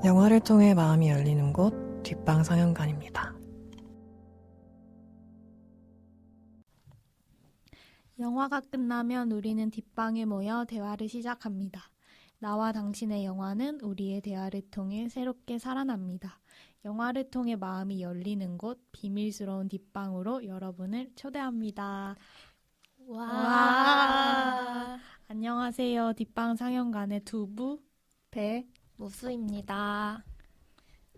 영화를 통해 마음이 열리는 곳 뒷방 상영관입니다. 영화가 끝나면 우리는 뒷방에 모여 대화를 시작합니다. 나와 당신의 영화는 우리의 대화를 통해 새롭게 살아납니다. 영화를 통해 마음이 열리는 곳 비밀스러운 뒷방으로 여러분을 초대합니다. 와. 안녕하세요. 뒷방 상영관의 두부 배 무수입니다.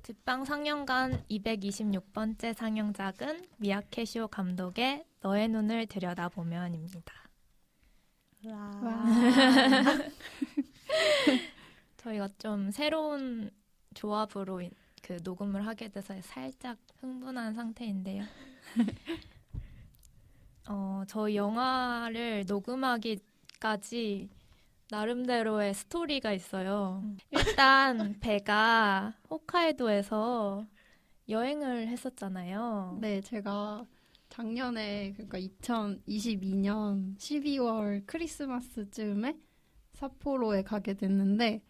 뒷방 상영관 226번째 상영작은 미야케쇼 감독의 너의 눈을 들여다보면입니다. 와. 저희가 좀 새로운 조합으로 그 녹음을 하게 돼서 살짝 흥분한 상태인데요. 저희 영화를 녹음하기까지 나름대로의 스토리가 있어요. 일단 배가 홋카이도에서 여행을 했었잖아요. 네, 제가 작년에 그러니까 2022년 12월 크리스마스쯤에 삿포로에 가게 됐는데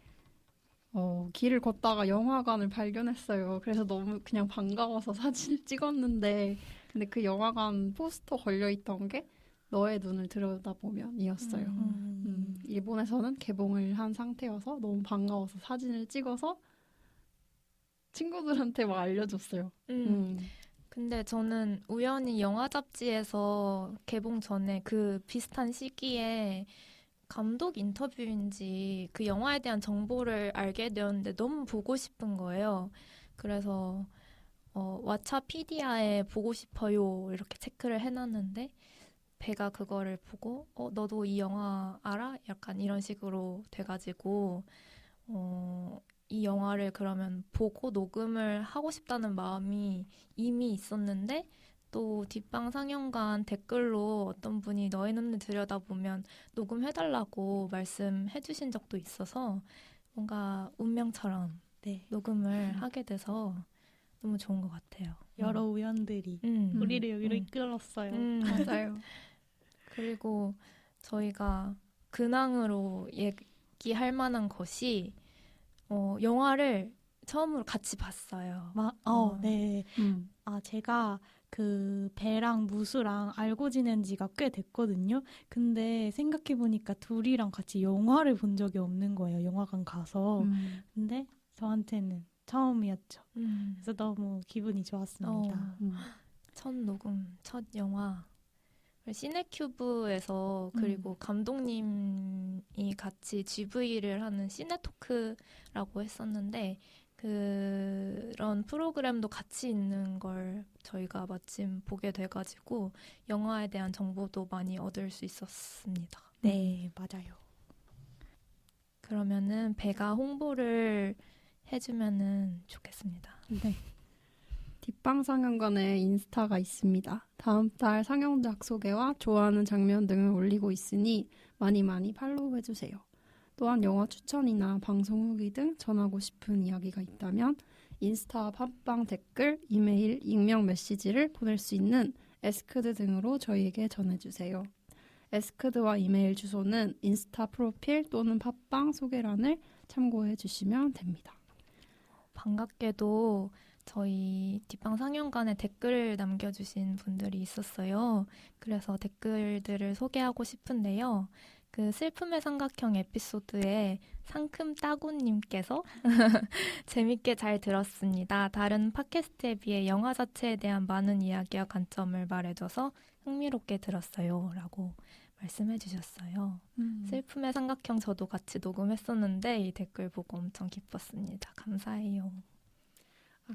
길을 걷다가 영화관을 발견했어요. 그래서 너무 그냥 반가워서 사진을 찍었는데 근데 그 영화관 포스터 걸려있던 게 너의 눈을 들여다보면이었어요. 일본에서는 개봉을 한 상태여서 너무 반가워서 사진을 찍어서 친구들한테 막 알려줬어요. 근데 저는 우연히 영화 잡지에서 개봉 전에 그 비슷한 시기에 감독 인터뷰인지 그 영화에 대한 정보를 알게 되었는데 너무 보고 싶은 거예요. 그래서 왓챠피디아에 보고 싶어요 이렇게 체크를 해놨는데 배가 그거를 보고 너도 이 영화 알아? 약간 이런 식으로 돼가지고 이 영화를 그러면 보고 녹음을 하고 싶다는 마음이 이미 있었는데 또 뒷방 상영관 댓글로 어떤 분이 너의 눈을 들여다보면 녹음해달라고 말씀해주신 적도 있어서 뭔가 운명처럼 녹음을 하게 돼서 너무 좋은 것 같아요. 여러 우연들이 우리를 여기로 이끌었어요. 맞아요. 그리고 저희가 근황으로 얘기할 만한 것이 영화를 처음으로 같이 봤어요. 네. 제가 그 배랑 무수랑 알고 지낸 지가 꽤 됐거든요. 근데 생각해보니까 둘이랑 같이 영화를 본 적이 없는 거예요. 영화관 가서. 근데 저한테는 처음이었죠. 그래서 너무 기분이 좋았습니다. 첫 녹음, 첫 영화. 시네큐브에서 그리고 감독님이 같이 GV를 하는 시네토크라고 했었는데 그런 프로그램도 같이 있는 걸 저희가 마침 보게 돼가지고 영화에 대한 정보도 많이 얻을 수 있었습니다. 네, 맞아요. 그러면은 배가 홍보를 해주면은 좋겠습니다. 네. 뒷방 상영관에 인스타가 있습니다. 다음 달 상영작 소개와 좋아하는 장면 등을 올리고 있으니 많이 팔로우해주세요. 또한 영화 추천이나 방송 후기 등 전하고 싶은 이야기가 있다면 인스타 팟빵 댓글, 이메일, 익명 메시지를 보낼 수 있는 에스크드 등으로 저희에게 전해주세요. 에스크드와 이메일 주소는 인스타 프로필 또는 팟빵 소개란을 참고해주시면 됩니다. 반갑게도 저희 뒷방 상영관에 댓글을 남겨주신 분들이 있었어요. 그래서 댓글들을 소개하고 싶은데요. 그 슬픔의 삼각형 에피소드에 상큼 따구님께서 재밌게 잘 들었습니다. 다른 팟캐스트에 비해 영화 자체에 대한 많은 이야기와 관점을 말해줘서 흥미롭게 들었어요. 라고 말씀해 주셨어요. 슬픔의 삼각형 저도 같이 녹음했었는데 이 댓글 보고 엄청 기뻤습니다. 감사해요.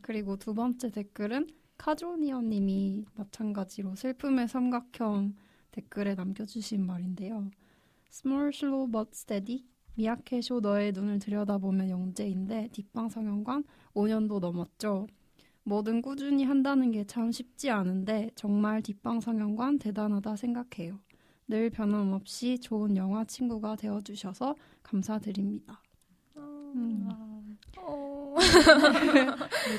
그리고 두 번째 댓글은 카조니어 님이 마찬가지로 슬픔의 삼각형 댓글에 남겨주신 말인데요. Small, slow but steady. 미야케쇼 너의 눈을 들여다보면 영재인데 뒷방 상영관 5년도 넘었죠. 뭐든 꾸준히 한다는 게 참 쉽지 않은데 정말 뒷방 상영관 대단하다 생각해요. 늘 변함없이 좋은 영화 친구가 되어주셔서 감사드립니다.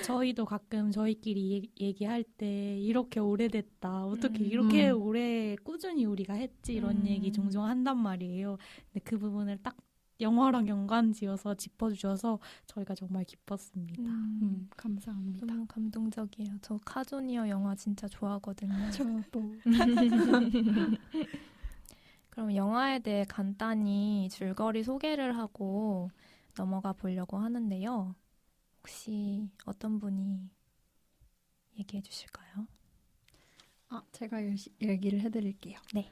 저희도 가끔 저희끼리 얘기할 때 이렇게 오래됐다. 어떻게 이렇게 오래 꾸준히 우리가 했지 이런 얘기 종종 한단 말이에요. 근데 그 부분을 딱 영화랑 연관지어서 짚어주셔서 저희가 정말 기뻤습니다. 감사합니다. 너무 감동적이에요. 저 카조니어 영화 진짜 좋아하거든요. 저도. 그럼 영화에 대해 간단히 줄거리 소개를 하고 넘어가 보려고 하는데요. 혹시 어떤 분이 얘기해 주실까요? 제가 얘기를 해드릴게요. 네.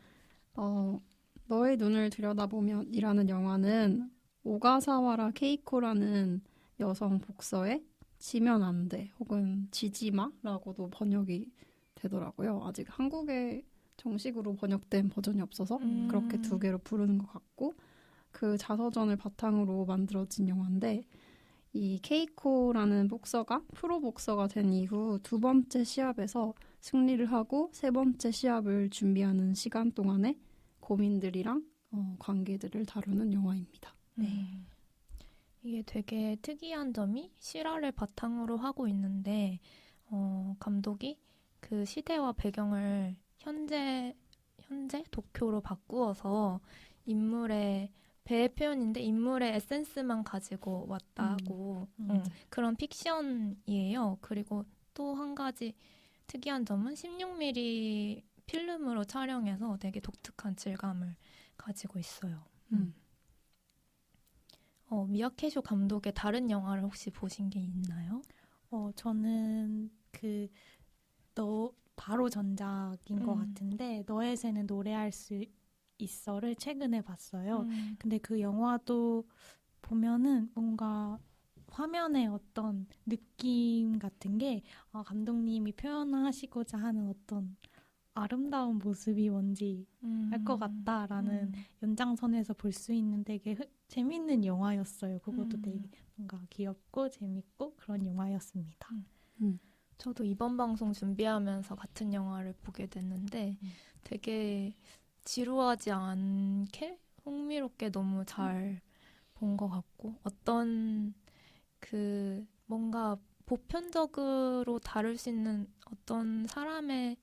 너의 눈을 들여다보면 이라는 영화는 오가사와라 케이코라는 여성 복서의 지면 안 돼 혹은 지지마라고도 번역이 되더라고요. 아직 한국에 정식으로 번역된 버전이 없어서 그렇게 두 개로 부르는 것 같고 그 자서전을 바탕으로 만들어진 영화인데 이 케이코라는 복서가 프로 복서가 된 이후 두 번째 시합에서 승리를 하고 세 번째 시합을 준비하는 시간 동안에 고민들이랑 관계들을 다루는 영화입니다. 네. 이게 되게 특이한 점이 실화를 바탕으로 하고 있는데 감독이 그 시대와 배경을 현재 도쿄로 바꾸어서 인물의 배의 표현인데 인물의 에센스만 가지고 왔다고 그런 픽션이에요. 그리고 또 한 가지 특이한 점은 16mm 필름으로 촬영해서 되게 독특한 질감을 가지고 있어요. 미야케쇼 감독의 다른 영화를 혹시 보신 게 있나요? 저는 바로 전작인 것 같은데 너의 새는 노래할 수 있어를 최근에 봤어요. 근데 그 영화도 보면은 뭔가 화면의 어떤 느낌 같은 게 감독님이 표현하시고자 하는 어떤 아름다운 모습이 뭔지 알 것 같다라는 연장선에서 볼 수 있는 되게 재밌는 영화였어요. 그것도 되게 뭔가 귀엽고 재밌고 그런 영화였습니다. 저도 이번 방송 준비하면서 같은 영화를 보게 됐는데 되게 지루하지 않게 흥미롭게 너무 잘 본 것 같고 어떤 뭔가 보편적으로 다룰 수 있는 어떤 사람의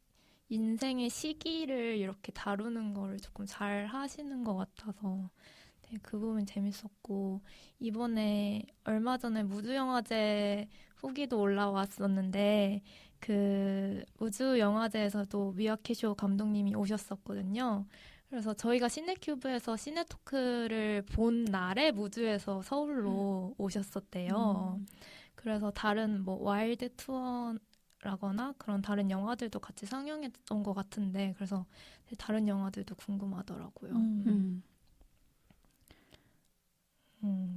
인생의 시기를 이렇게 다루는 거를 조금 잘 하시는 것 같아서 그 부분 재밌었고 이번에 얼마 전에 무주영화제 후기도 올라왔었는데 그 우주영화제에서도 미야케쇼 감독님이 오셨었거든요. 그래서 저희가 시네큐브에서 시네토크를 본 날에 무주에서 서울로 오셨었대요. 그래서 다른 뭐 와일드 투어라거나 그런 다른 영화들도 같이 상영했던 것 같은데 그래서 다른 영화들도 궁금하더라고요.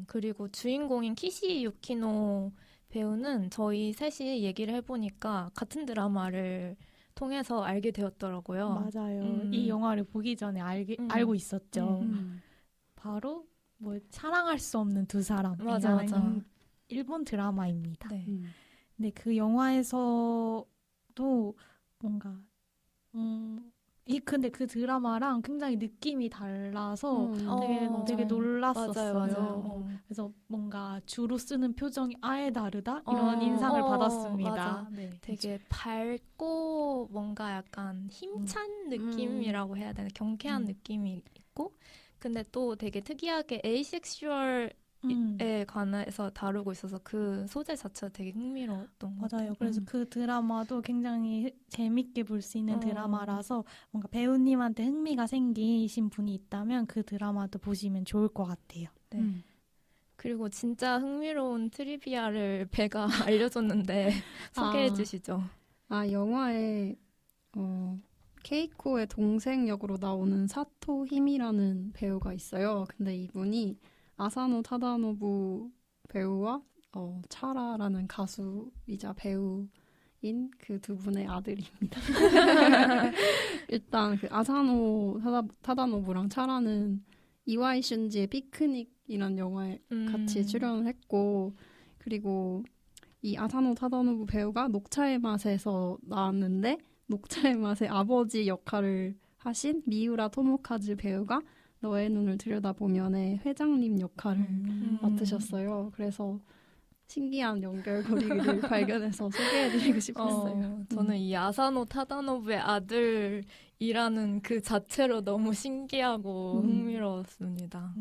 그리고 주인공인 키시 유키노 배우는 저희 셋이 얘기를 해보니까 같은 드라마를 통해서 알게 되었더라고요. 맞아요. 이 영화를 보기 전에 알고 있었죠. 바로 뭐 사랑할 수 없는 두 사람이라는 일본 드라마입니다. 네. 근데 그 영화에서도 뭔가 근데 그 드라마랑 굉장히 느낌이 달라서 되게 놀랐었어요. 맞아요. 그래서 뭔가 주로 쓰는 표정이 아예 다르다 이런 인상을 받았습니다. 맞아. 네, 되게 밝고 뭔가 약간 힘찬 느낌이라고 해야 되나 경쾌한 느낌이 있고 근데 또 되게 특이하게 에이섹슈얼 에 관해서 다루고 있어서 그 소재 자체가 되게 흥미로웠던 것 같아요. 맞아요. 그래서 그 드라마도 굉장히 재밌게 볼 수 있는 드라마라서 뭔가 배우님한테 흥미가 생기신 분이 있다면 그 드라마도 보시면 좋을 것 같아요. 네. 그리고 진짜 흥미로운 트리비아를 배가 알려줬는데 소개해 주시죠. 영화에 케이코의 동생 역으로 나오는 사토 힘이라는 배우가 있어요. 근데 이분이 아사노 타다노부 배우와 차라라는 가수이자 배우인 그 두 분의 아들입니다. 일단 그 아사노 타다노부랑 차라는 이와이 슌지의 피크닉이라는 영화에 같이 출연을 했고 그리고 이 아사노 타다노부 배우가 녹차의 맛에서 나왔는데 녹차의 맛의 아버지 역할을 하신 미우라 토모카즈 배우가 너의 눈을 들여다보면의 회장님 역할을 맡으셨어요. 그래서 신기한 연결고리를 발견해서 소개해드리고 싶었어요. 저는 이 아사노 타다노부의 아들이라는 그 자체로 너무 신기하고 흥미로웠습니다.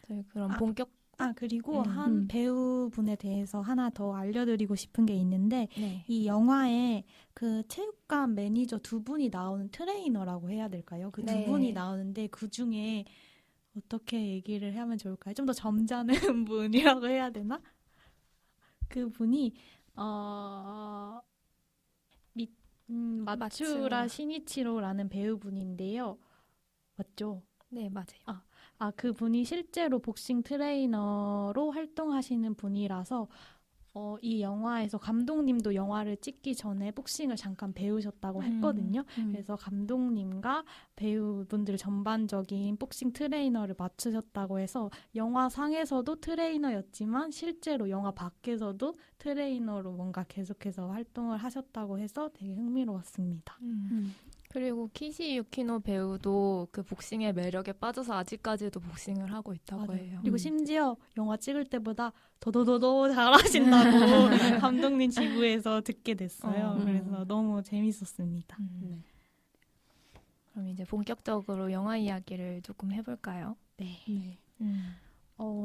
저희 그럼 아, 본격 그리고 음. 한 배우분에 대해서 하나 더 알려드리고 싶은 게 있는데 네. 이 영화에 그 체육관 매니저 두 분이 나오는 트레이너라고 해야 될까요? 그 두 네. 분이 나오는데 그 중에 어떻게 얘기를 하면 좋을까요? 좀 더 점잖은 분이라고 해야 되나? 그 분이 마츠우라 시니치로라는 배우분인데요. 맞죠? 네, 맞아요. 그분이 실제로 복싱 트레이너로 활동하시는 분이라서 이 영화에서 감독님도 영화를 찍기 전에 복싱을 잠깐 배우셨다고 했거든요. 그래서 감독님과 배우분들 전반적인 복싱 트레이너를 맞추셨다고 해서 영화상에서도 트레이너였지만 실제로 영화 밖에서도 트레이너로 뭔가 계속해서 활동을 하셨다고 해서 되게 흥미로웠습니다. 그리고 키시 유키노 배우도 그 복싱의 매력에 빠져서 아직까지도 복싱을 하고 있다고 맞아요. 해요. 그리고 심지어 영화 찍을 때보다 더더더더 잘하신다고 감독님 지부에서 듣게 됐어요. 그래서 너무 재밌었습니다. 네. 그럼 이제 본격적으로 영화 이야기를 조금 해볼까요? 네. 네.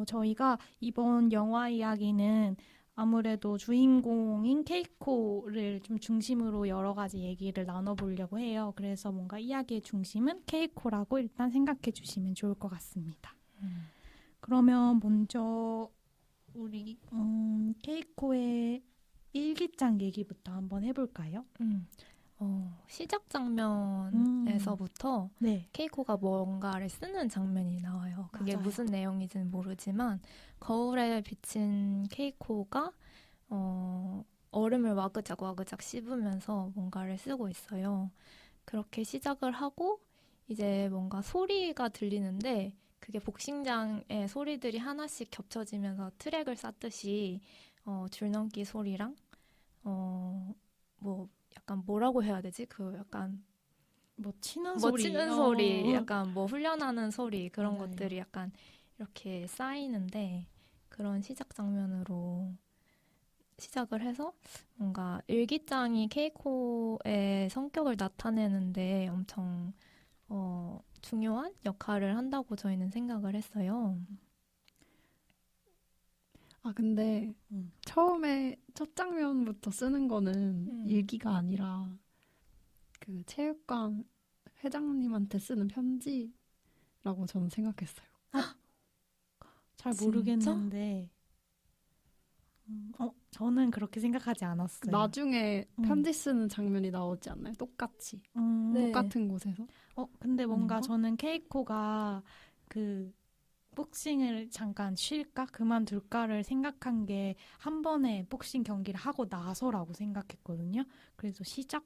저희가 이번 영화 이야기는 아무래도 주인공인 케이코를 좀 중심으로 여러 가지 얘기를 나눠보려고 해요. 그래서 뭔가 이야기의 중심은 케이코라고 일단 생각해 주시면 좋을 것 같습니다. 그러면 먼저 우리 케이코의 일기장 얘기부터 한번 해볼까요? 시작 장면에서부터 네. 케이코가 뭔가를 쓰는 장면이 나와요. 그게 맞아요. 무슨 내용인지는 모르지만 거울에 비친 케이코가 얼음을 와그작 씹으면서 뭔가를 쓰고 있어요. 그렇게 시작을 하고 이제 뭔가 소리가 들리는데 그게 복싱장의 소리들이 하나씩 겹쳐지면서 트랙을 쌓듯이 줄넘기 소리랑 뭐 약간 뭐라고 해야 되지? 그 약간 뭐 치는 뭐 소리, 치는 소리, 약간 뭐 훈련하는 소리 그런 맞아요. 것들이 약간 이렇게 쌓이는데 그런 시작 장면으로 시작을 해서 뭔가 일기장이 케이코의 성격을 나타내는데 엄청 중요한 역할을 한다고 저희는 생각을 했어요. 근데 처음에 첫 장면부터 쓰는 거는 일기가 아니라 그 체육관 회장님한테 쓰는 편지라고 저는 생각했어요. 잘 진짜? 모르겠는데 저는 그렇게 생각하지 않았어요. 나중에 편지 쓰는 장면이 나오지 않나요? 똑같이. 네. 똑같은 곳에서. 근데 뭔가 아닌가? 저는 케이코가 그 복싱을 잠깐 쉴까? 그만둘까를 생각한 게 한 번에 복싱 경기를 하고 나서라고 생각했거든요. 그래서 시작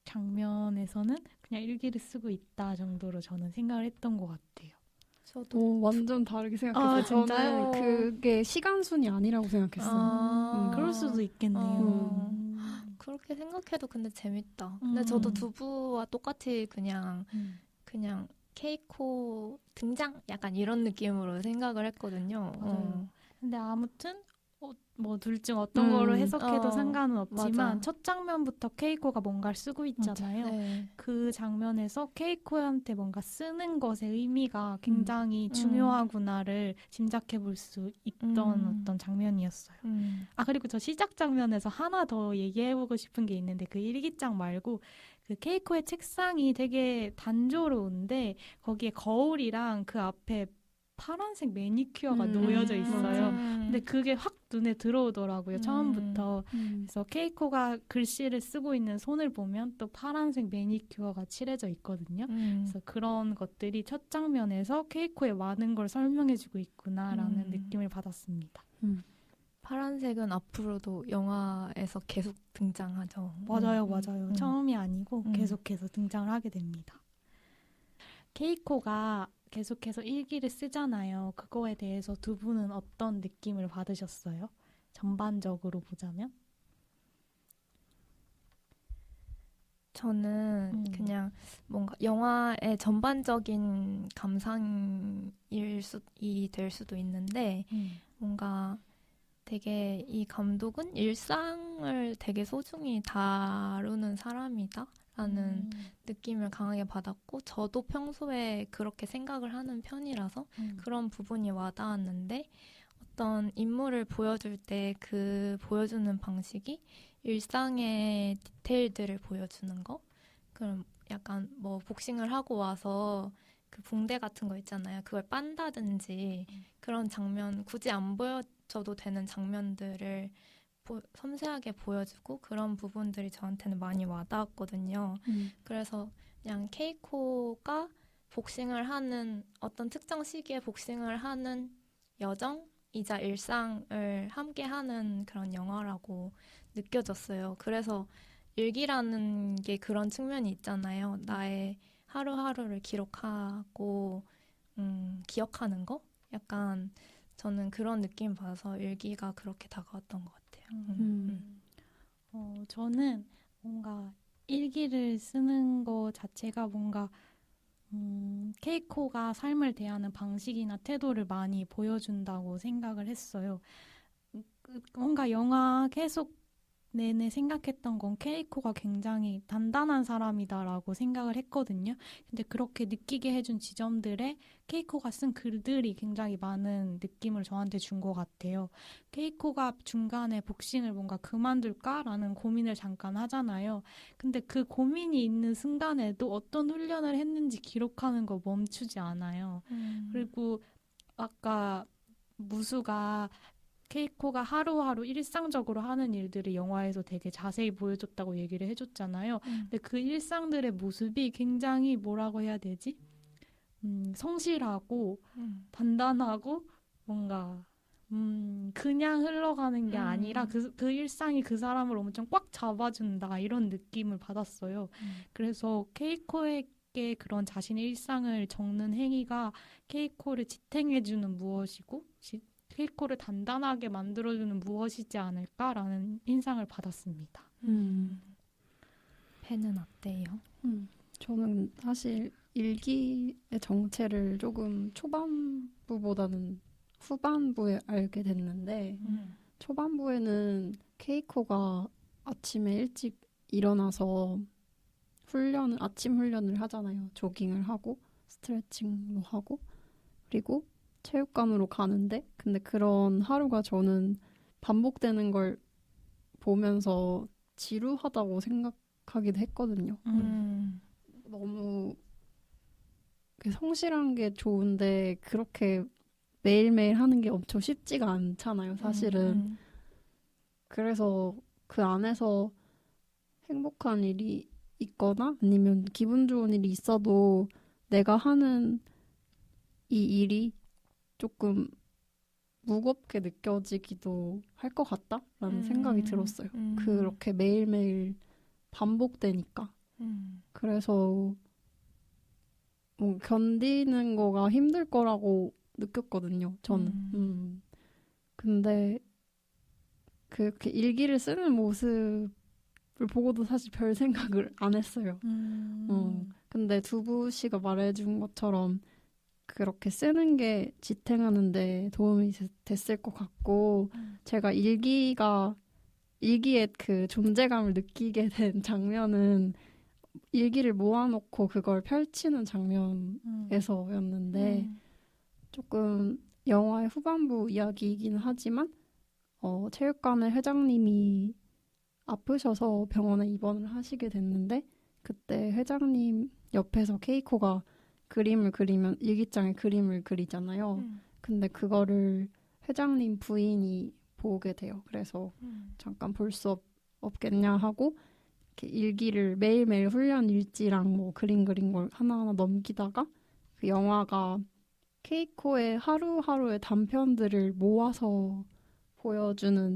장면에서는 그냥 일기를 쓰고 있다 정도로 저는 생각을 했던 것 같아요. 저도 완전 다르게 생각했어요. 진짜요? 저는 그게 시간순이 아니라고 생각했어요. 그럴 수도 있겠네요. 그렇게 생각해도 근데 재밌다. 근데 저도 두부와 똑같이 그냥 케이코 등장? 약간 이런 느낌으로 생각을 했거든요. 맞아요. 근데 아무튼 뭐 둘 중 어떤 거로 해석해도 상관은 없지만 맞아. 첫 장면부터 케이코가 뭔가를 쓰고 있잖아요. 네. 그 장면에서 케이코한테 뭔가 쓰는 것의 의미가 굉장히 중요하구나를 짐작해 볼 수 있던 어떤 장면이었어요. 그리고 저 시작 장면에서 하나 더 얘기해보고 싶은 게 있는데 그 일기장 말고 그 케이코의 책상이 되게 단조로운데 거기에 거울이랑 그 앞에 파란색 매니큐어가 놓여져 있어요. 근데 그게 확 눈에 들어오더라고요. 처음부터. 그래서 케이코가 글씨를 쓰고 있는 손을 보면 또 파란색 매니큐어가 칠해져 있거든요. 그래서 그런 것들이 첫 장면에서 케이코의 많은 걸 설명해주고 있구나라는 느낌을 받았습니다. 파란색은 앞으로도 영화에서 계속 등장하죠. 맞아요. 처음이 아니고 계속해서 등장을 하게 됩니다. 케이코가 계속해서 일기를 쓰잖아요. 그거에 대해서 두 분은 어떤 느낌을 받으셨어요? 전반적으로 보자면? 저는 그냥 뭔가 영화의 전반적인 감상이 될 수도 있는데 뭔가 되게 이 감독은 일상을 되게 소중히 다루는 사람이다라는 느낌을 강하게 받았고 저도 평소에 그렇게 생각을 하는 편이라서 그런 부분이 와닿았는데 어떤 인물을 보여줄 때 그 보여주는 방식이 일상의 디테일들을 보여주는 거 그럼 약간 뭐 복싱을 하고 와서 그 붕대 같은 거 있잖아요. 그걸 빤다든지 그런 장면 굳이 안 보여줘도 되는 장면들을 섬세하게 보여주고 그런 부분들이 저한테는 많이 와닿았거든요. 그래서 그냥 케이코가 복싱을 하는 어떤 특정 시기에 복싱을 하는 여정이자 일상을 함께하는 그런 영화라고 느껴졌어요. 그래서 일기라는 게 그런 측면이 있잖아요. 나의 하루하루를 기록하고 기억하는 거? 약간 저는 그런 느낌 받아서 일기가 그렇게 다가왔던 것 같아요. 저는 뭔가 일기를 쓰는 거 자체가 뭔가 케이코가 삶을 대하는 방식이나 태도를 많이 보여준다고 생각을 했어요. 뭔가 영화 계속 내내 생각했던 건 케이코가 굉장히 단단한 사람이다라고 생각을 했거든요. 근데 그렇게 느끼게 해준 지점들에 케이코가 쓴 글들이 굉장히 많은 느낌을 저한테 준 것 같아요. 케이코가 중간에 복싱을 뭔가 그만둘까라는 고민을 잠깐 하잖아요. 근데 그 고민이 있는 순간에도 어떤 훈련을 했는지 기록하는 거 멈추지 않아요. 그리고 아까 무수가 케이코가 하루하루 일상적으로 하는 일들을 영화에서 되게 자세히 보여줬다고 얘기를 해줬잖아요. 근데 그 일상들의 모습이 굉장히 뭐라고 해야 되지? 성실하고 단단하고 뭔가 그냥 흘러가는 게 아니라 그 일상이 그 사람을 엄청 꽉 잡아준다 이런 느낌을 받았어요. 그래서 케이코에게 그런 자신의 일상을 적는 행위가 케이코를 지탱해주는 무엇이고 케이코를 단단하게 만들어주는 무엇이지 않을까라는 인상을 받았습니다. 팬은 어때요? 저는 사실 일기의 정체를 조금 초반부보다는 후반부에 알게 됐는데 초반부에는 케이코가 아침에 일찍 일어나서 아침 훈련을 하잖아요. 조깅을 하고 스트레칭도 하고 그리고 체육관으로 가는데 근데 그런 하루가 저는 반복되는 걸 보면서 지루하다고 생각하기도 했거든요. 너무 성실한 게 좋은데 그렇게 매일매일 하는 게 엄청 쉽지가 않잖아요, 사실은. 그래서 그 안에서 행복한 일이 있거나 아니면 기분 좋은 일이 있어도 내가 하는 이 일이 조금 무겁게 느껴지기도 할 것 같다라는 생각이 들었어요. 그렇게 매일매일 반복되니까. 그래서 뭐 견디는 거가 힘들 거라고 느꼈거든요, 저는. 근데 그렇게 일기를 쓰는 모습을 보고도 사실 별 생각을 안 했어요. 근데 두부 씨가 말해준 것처럼 그렇게 쓰는 게 지탱하는데 도움이 됐을 것 같고 제가 일기의 그 존재감을 느끼게 된 장면은 일기를 모아놓고 그걸 펼치는 장면에서였는데 조금 영화의 후반부 이야기이긴 하지만 체육관의 회장님이 아프셔서 병원에 입원을 하시게 됐는데 그때 회장님 옆에서 케이코가 그림을 그리면 일기장에 그림을 그리잖아요. 근데 그거를 회장님 부인이 보게 돼요. 그래서 잠깐 볼 수 없겠냐 하고 이렇게 일기를 매일매일 훈련 일지랑 뭐 그림 그린 걸 하나하나 넘기다가 그 영화가 케이코의 하루하루의 단편들을 모아서 보여줘요.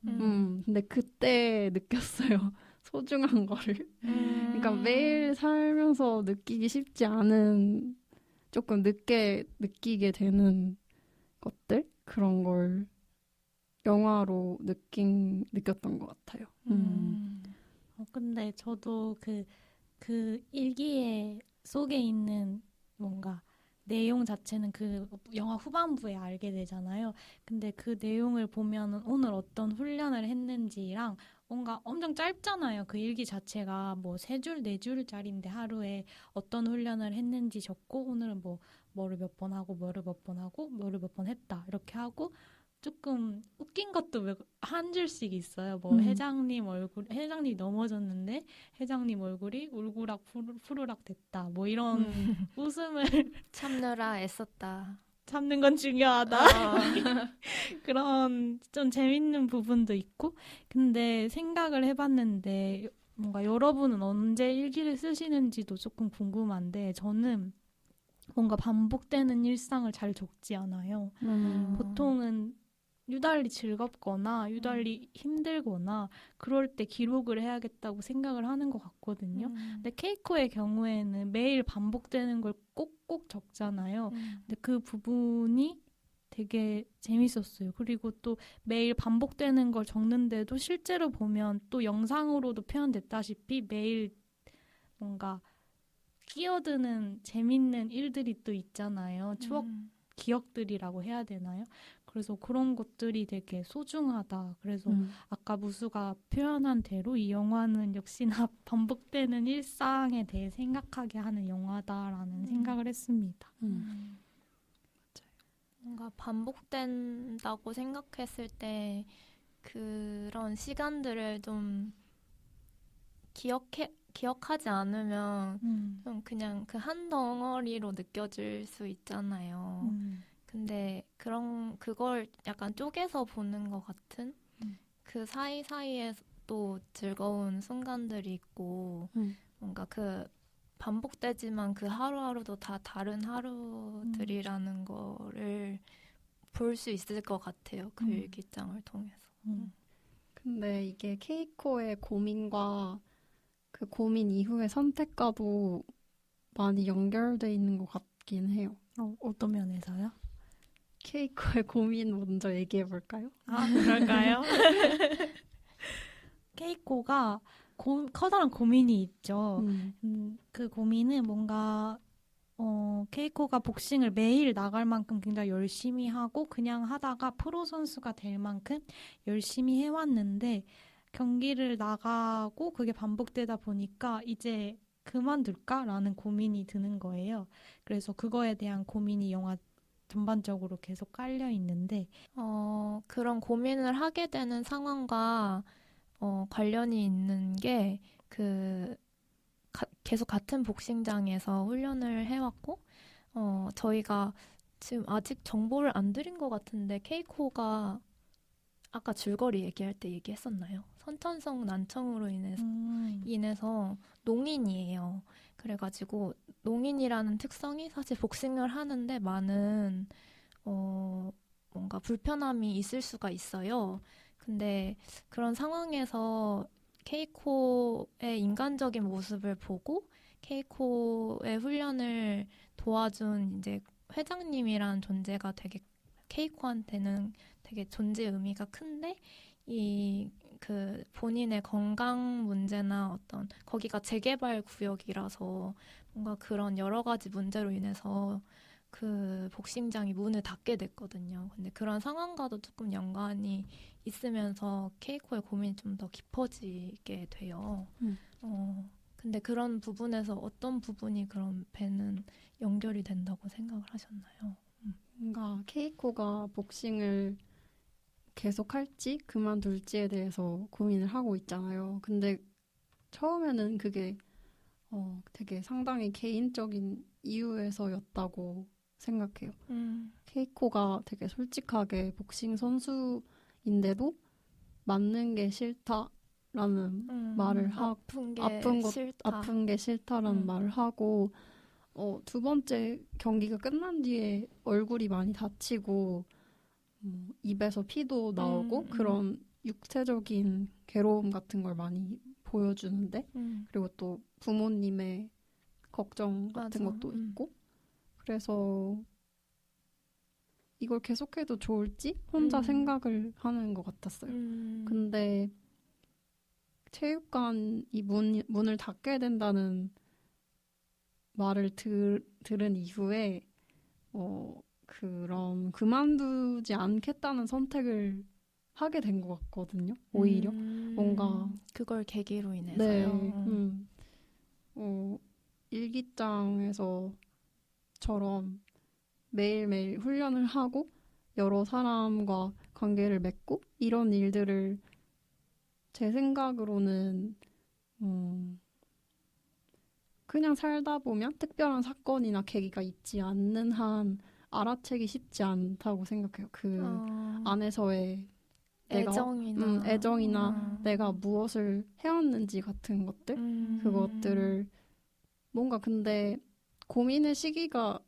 근데 그때 느꼈어요. 소중한 거를. 그러니까 매일 살면서 느끼기 쉽지 않은 조금 늦게 느끼게 되는 것들 그런 걸 영화로 느꼈던 것 같아요. 근데 저도 그 일기에 속에 있는 뭔가 내용 자체는 그 영화 후반부에 알게 되잖아요. 근데 그 내용을 보면은 오늘 어떤 훈련을 했는지랑 뭔가 엄청 짧잖아요. 그 일기 자체가 뭐 3줄, 4줄짜리인데 하루에 어떤 훈련을 했는지 적고 오늘은 뭐 뭐를 몇 번 하고 뭐를 몇 번 하고 뭐를 몇 번 했다 이렇게 하고 조금 웃긴 것도 한 줄씩 있어요. 뭐 회장님이 넘어졌는데 회장님 얼굴이 울그락 푸르락 됐다. 뭐 이런 웃음을 참느라 애썼다. 참는 건 중요하다. 그런 좀 재밌는 부분도 있고. 근데 생각을 해봤는데 뭔가 여러분은 언제 일기를 쓰시는지도 조금 궁금한데 저는 뭔가 반복되는 일상을 잘 적지 않아요. 보통은 유달리 즐겁거나 유달리 힘들거나 그럴 때 기록을 해야겠다고 생각을 하는 것 같거든요. 근데 케이코의 경우에는 매일 반복되는 걸 꼭꼭 적잖아요. 근데 그 부분이 되게 재밌었어요. 그리고 또 매일 반복되는 걸 적는데도 실제로 보면 또 영상으로도 표현됐다시피 매일 뭔가 끼어드는 재밌는 일들이 또 있잖아요. 추억 기억들이라고 해야 되나요? 그래서 그런 것들이 되게 소중하다. 그래서 아까 무수가 표현한 대로 이 영화는 역시나 반복되는 일상에 대해 생각하게 하는 영화다라는 생각을 했습니다. 뭔가 반복된다고 생각했을 때 그런 시간들을 좀 기억하지 않으면 좀 그냥 그 한 덩어리로 느껴질 수 있잖아요. 근데 그걸 약간 쪼개서 보는 것 같은 그 사이사이에 또 즐거운 순간들이 있고 뭔가 그 반복되지만 그 하루하루도 다 다른 하루들이라는 거를 볼 수 있을 것 같아요. 그 일기장을 통해서. 근데 이게 케이코의 고민과 그 고민 이후의 선택과도 많이 연결돼 있는 것 같긴 해요. 어떤 면에서요? 케이코의 고민 먼저 얘기해 볼까요? 그럴까요? 케이코가 커다란 고민이 있죠. 그 고민은 뭔가 케이코가 복싱을 매일 나갈 만큼 굉장히 열심히 하고 그냥 하다가 프로 선수가 될 만큼 열심히 해왔는데 경기를 나가고 그게 반복되다 보니까 이제 그만둘까라는 고민이 드는 거예요. 그래서 그거에 대한 고민이 영화 전반적으로 계속 깔려 있는데 그런 고민을 하게 되는 상황과 관련이 있는 게 계속 같은 복싱장에서 훈련을 해왔고 저희가 지금 아직 정보를 안 드린 것 같은데 케이코가 아까 줄거리 얘기할 때 얘기했었나요? 선천성 난청으로 인해서 농인이에요. 그래가지고 농인이라는 특성이 사실 복싱을 하는데 많은 뭔가 불편함이 있을 수가 있어요. 근데 그런 상황에서 케이코의 인간적인 모습을 보고 케이코의 훈련을 도와준 이제 회장님이라는 존재가 되게 케이코한테는 되게 존재 의미가 큰데 그 본인의 건강 문제나 어떤 거기가 재개발 구역이라서 뭔가 그런 여러 가지 문제로 인해서 그 복싱장이 문을 닫게 됐거든요. 근데 그런 상황과도 조금 연관이 있으면서 케이코의 고민이 좀 더 깊어지게 돼요. 근데 그런 부분에서 어떤 부분이 그럼 배는 연결이 된다고 생각을 하셨나요? 뭔가 케이코가 복싱을 계속할지 그만둘지에 대해서 고민을 하고 있잖아요. 근데 처음에는 그게 되게 상당히 개인적인 이유에서였다고 생각해요. 케이코가 되게 솔직하게 복싱 선수인데도 맞는 게 싫다라는 말을 하고 아픈 게 싫다라는 말을 하고 두 번째 경기가 끝난 뒤에 얼굴이 많이 다치고 입에서 피도 나오고 그런 육체적인 괴로움 같은 걸 많이 보여주는데 그리고 또 부모님의 걱정 같은 것도 있고 그래서 이걸 계속해도 좋을지 혼자 생각을 하는 것 같았어요. 근데 체육관이 문을 닫게 된다는 말을 들은 이후에 그런 그만두지 않겠다는 선택을 하게 된 것 같거든요. 오히려 뭔가 그걸 계기로 네, 인해서요. 일기장에서처럼 매일매일 훈련을 하고 여러 사람과 관계를 맺고 이런 일들을 제 생각으로는 그냥 살다 보면 특별한 사건이나 계기가 있지 않는 한 알아채기 쉽지 않다고 생각해요. 그 안에서의 내가 애정이나 내가 무엇을 해왔는지 같은 것들 그것들을 뭔가 근데 고민의 시기가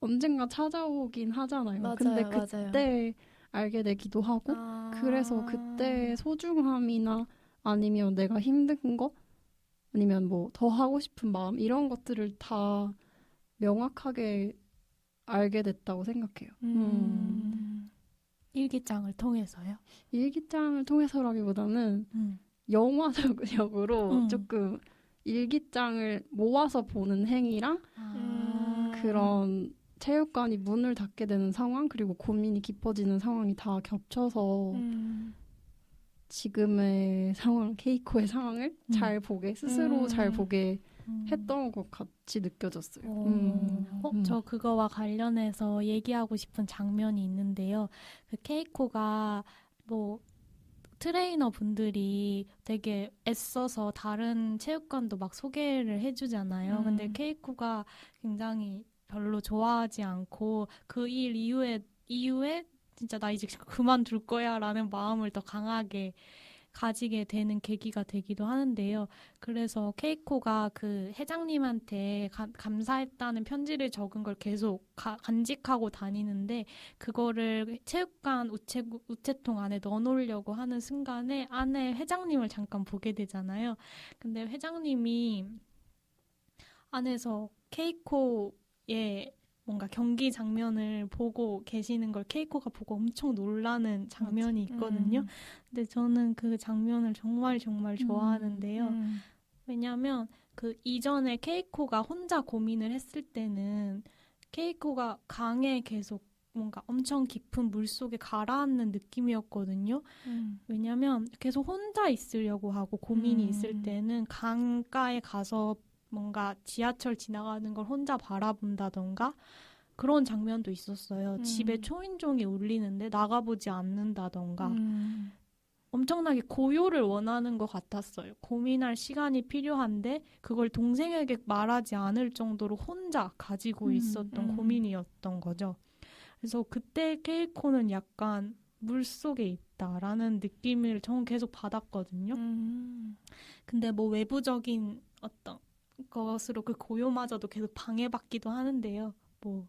언젠가 찾아오긴 하잖아요. 맞아요, 근데 맞아요. 그때 알게 되기도 하고 그래서 그때의 소중함이나 아니면 내가 힘든 거 아니면 뭐 더 하고 싶은 마음 이런 것들을 다 명확하게 알게 됐다고 생각해요. 일기장을 통해서요? 일기장을 통해서라기보다는 영화적으로 조금 일기장을 모아서 보는 행위랑 그런 체육관이 문을 닫게 되는 상황 그리고 고민이 깊어지는 상황이 다 겹쳐서 지금의 상황, 케이코의 상황을 잘 보게 스스로 잘 보게 했던 것 같이 느껴졌어요. 저 그거와 관련해서 얘기하고 싶은 장면이 있는데요. 그 케이코가 뭐 트레이너 분들이 되게 애써서 다른 체육관도 막 소개를 해주잖아요. 근데 케이코가 굉장히 별로 좋아하지 않고 그 일 이후에 진짜 나 이제 그만둘 거야 라는 마음을 더 강하게 가지게 되는 계기가 되기도 하는데요. 그래서 케이코가 그 회장님한테 감사했다는 편지를 적은 걸 계속 간직하고 다니는데 그거를 체육관 우체통 안에 넣어놓으려고 하는 순간에 안에 회장님을 잠깐 보게 되잖아요. 근데 회장님이 안에서 케이코의 뭔가 경기 장면을 보고 계시는 걸 케이코가 보고 엄청 놀라는 장면이 있거든요. 근데 저는 그 장면을 정말 정말 좋아하는데요. 왜냐면 그 이전에 케이코가 혼자 고민을 했을 때는 케이코가 강에 계속 뭔가 엄청 깊은 물속에 가라앉는 느낌이었거든요. 왜냐면 계속 혼자 있으려고 하고 고민이 있을 때는 강가에 가서 뭔가 지하철 지나가는 걸 혼자 바라본다던가 그런 장면도 있었어요. 집에 초인종이 울리는데 나가보지 않는다던가 엄청나게 고요를 원하는 것 같았어요. 고민할 시간이 필요한데 그걸 동생에게 말하지 않을 정도로 혼자 가지고 있었던 고민이었던 거죠. 그래서 그때 케이코는 약간 물속에 있다라는 느낌을 저는 계속 받았거든요. 근데 뭐 외부적인 어떤 것으로 그 고요마저도 계속 방해받기도 하는데요. 뭐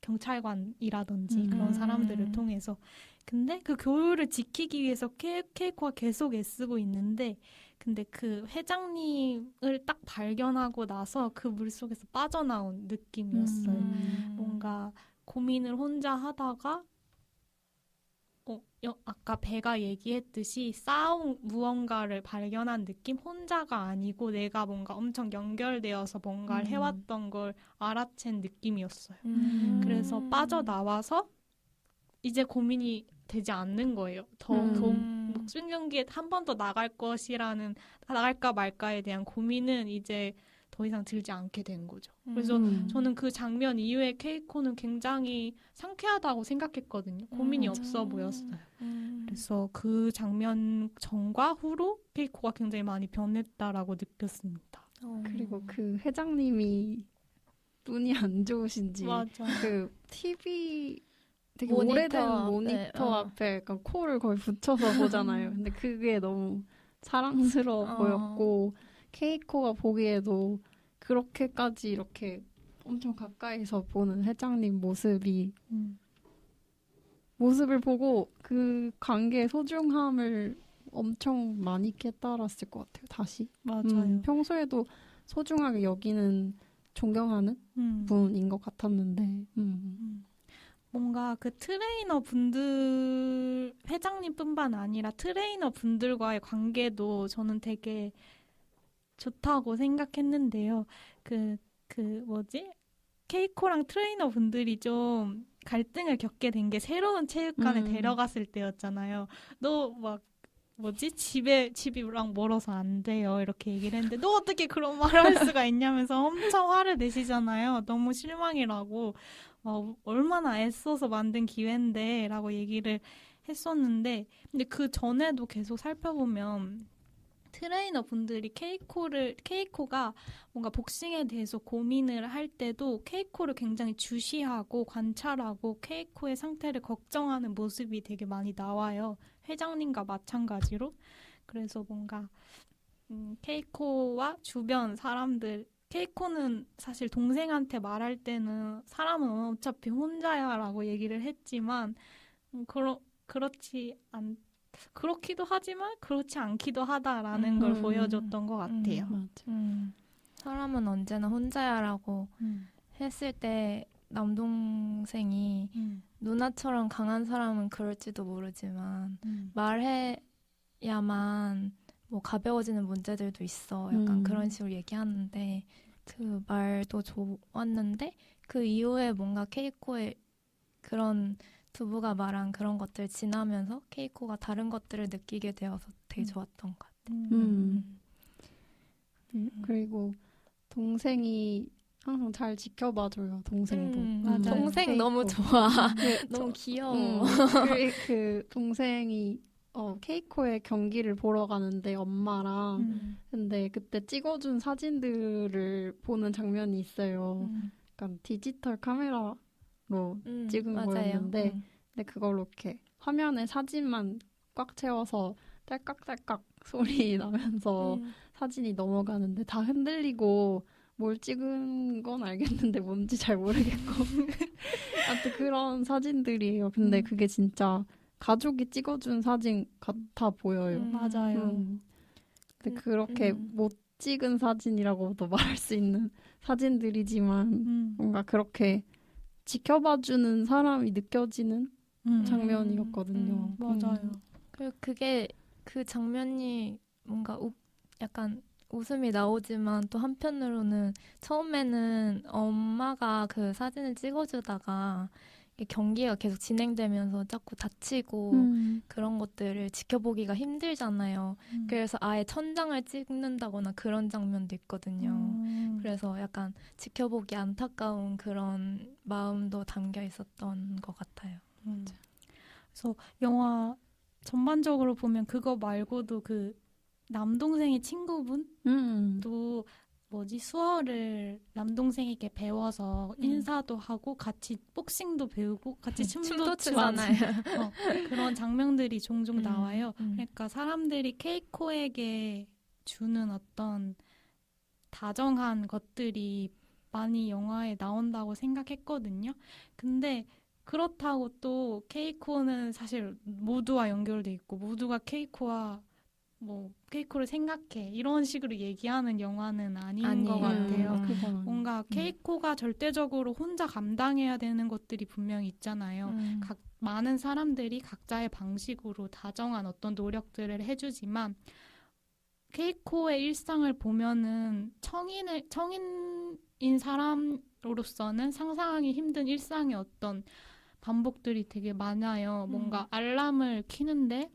경찰관이라든지 그런 사람들을 통해서. 근데 그 고요를 지키기 위해서 케이코가 계속 애쓰고 있는데 근데 그 회장님을 딱 발견하고 나서 그 물속에서 빠져나온 느낌이었어요. 뭔가 고민을 혼자 하다가 아까 배가 얘기했듯이 쌓아온 무언가를 발견한 느낌? 혼자가 아니고 내가 뭔가 엄청 연결되어서 뭔가를 해왔던 걸 알아챈 느낌이었어요. 그래서 빠져나와서 이제 고민이 되지 않는 거예요. 목숨 경기에 한 번 더 나갈까 말까에 대한 고민은 이제 더 이상 들지 않게 된 거죠. 그래서 저는 그 장면 이후에 케이코는 굉장히 상쾌하다고 생각했거든요. 고민이 없어 보였어요. 그래서 그 장면 전과 후로 케이코가 굉장히 많이 변했다라고 느꼈습니다. 그리고 그 회장님이 눈이 안 좋으신지 맞아. 그 TV 되게 모니터 오래된 앞에, 모니터 앞에 약간 코를 거의 붙여서 보잖아요. 근데 그게 너무 사랑스러워 보였고 케이코가 보기에도 그렇게까지 이렇게 엄청 가까이서 보는 회장님 모습을 보고 그 관계의 소중함을 엄청 많이 깨달았을 것 같아요. 다시. 맞아요. 평소에도 소중하게 여기는 존경하는 분인 것 같았는데 뭔가 그 트레이너 분들 회장님뿐만 아니라 트레이너 분들과의 관계도 저는 되게 좋다고 생각했는데요. 케이코랑 트레이너 분들이 좀 갈등을 겪게 된 게 새로운 체육관에 데려갔을 때였잖아요. 너 막 집이랑 멀어서 안 돼요. 이렇게 얘기를 했는데 너 어떻게 그런 말을 할 수가 있냐면서 엄청 화를 내시잖아요. 너무 실망이라고. 얼마나 애써서 만든 기회인데 라고 얘기를 했었는데 근데 그 전에도 계속 살펴보면 트레이너 분들이 케이코가 뭔가 복싱에 대해서 고민을 할 때도 케이코를 굉장히 주시하고 관찰하고 케이코의 상태를 걱정하는 모습이 되게 많이 나와요. 회장님과 마찬가지로. 그래서 뭔가 케이코와 주변 사람들 케이코는 사실 동생한테 말할 때는 사람은 어차피 혼자야 라고 얘기를 했지만 그렇기도 하지만 그렇지 않기도 하다라는 걸 보여줬던 것 같아요. 맞아. 사람은 언제나 혼자야라고 했을 때 남동생이 누나처럼 강한 사람은 그럴지도 모르지만 말해야만 뭐 가벼워지는 문제들도 있어. 약간 그런 식으로 얘기하는데 그 말도 좋았는데 그 이후에 뭔가 케이코의 그런 두부가 말한 그런 것들 지나면서 케이코가 다른 것들을 느끼게 되어서 되게 좋았던 것 같아요. 그리고 동생이 항상 잘 지켜봐줘요. 동생도. 맞아요. 동생 케이코. 너무 좋아. 그, 너무 귀여워. 그 동생이 케이코의 경기를 보러 가는데 엄마랑 근데 그때 찍어준 사진들을 보는 장면이 있어요. 약간 디지털 카메라로 찍은 맞아요. 거였는데 근데 그걸로 이렇게 화면에 사진만 꽉 채워서 딸깍딸깍 소리 나면서 사진이 넘어가는데 다 흔들리고 뭘 찍은 건 알겠는데 뭔지 잘 모르겠고 아무튼 그런 사진들이에요. 근데 그게 진짜 가족이 찍어준 사진 같아 보여요. 맞아요. 근데 그렇게 못 찍은 사진이라고도 말할 수 있는 사진들이지만 뭔가 그렇게 지켜봐주는 사람이 느껴지는 장면이었거든요. 맞아요. 그리고 그 장면이 뭔가 약간 웃음이 나오지만 또 한편으로는 처음에는 엄마가 그 사진을 찍어주다가 경기가 계속 진행되면서 자꾸 다치고 그런 것들을 지켜보기가 힘들잖아요. 그래서 아예 천장을 찍는다거나 그런 장면도 있거든요. 그래서 약간 지켜보기 안타까운 그런 마음도 담겨 있었던 것 같아요. 그래서 영화 전반적으로 보면 그거 말고도 그 남동생의 친구분도 수어를 남동생에게 배워서 인사도 하고 같이 복싱도 배우고 같이 춤도 추잖아요. 그런 장면들이 종종 나와요. 그러니까 사람들이 케이코에게 주는 어떤 다정한 것들이 많이 영화에 나온다고 생각했거든요. 근데 그렇다고 또 케이코는 사실 모두와 연결돼 있고 모두가 케이코를 생각해 이런 식으로 얘기하는 영화는 아닌 것 같아요. 뭔가 케이코가 절대적으로 혼자 감당해야 되는 것들이 분명히 있잖아요. 많은 사람들이 각자의 방식으로 다정한 어떤 노력들을 해주지만 케이코의 일상을 보면은 청인인 사람으로서는 상상하기 힘든 일상의 어떤 반복들이 되게 많아요. 뭔가 알람을 켜는데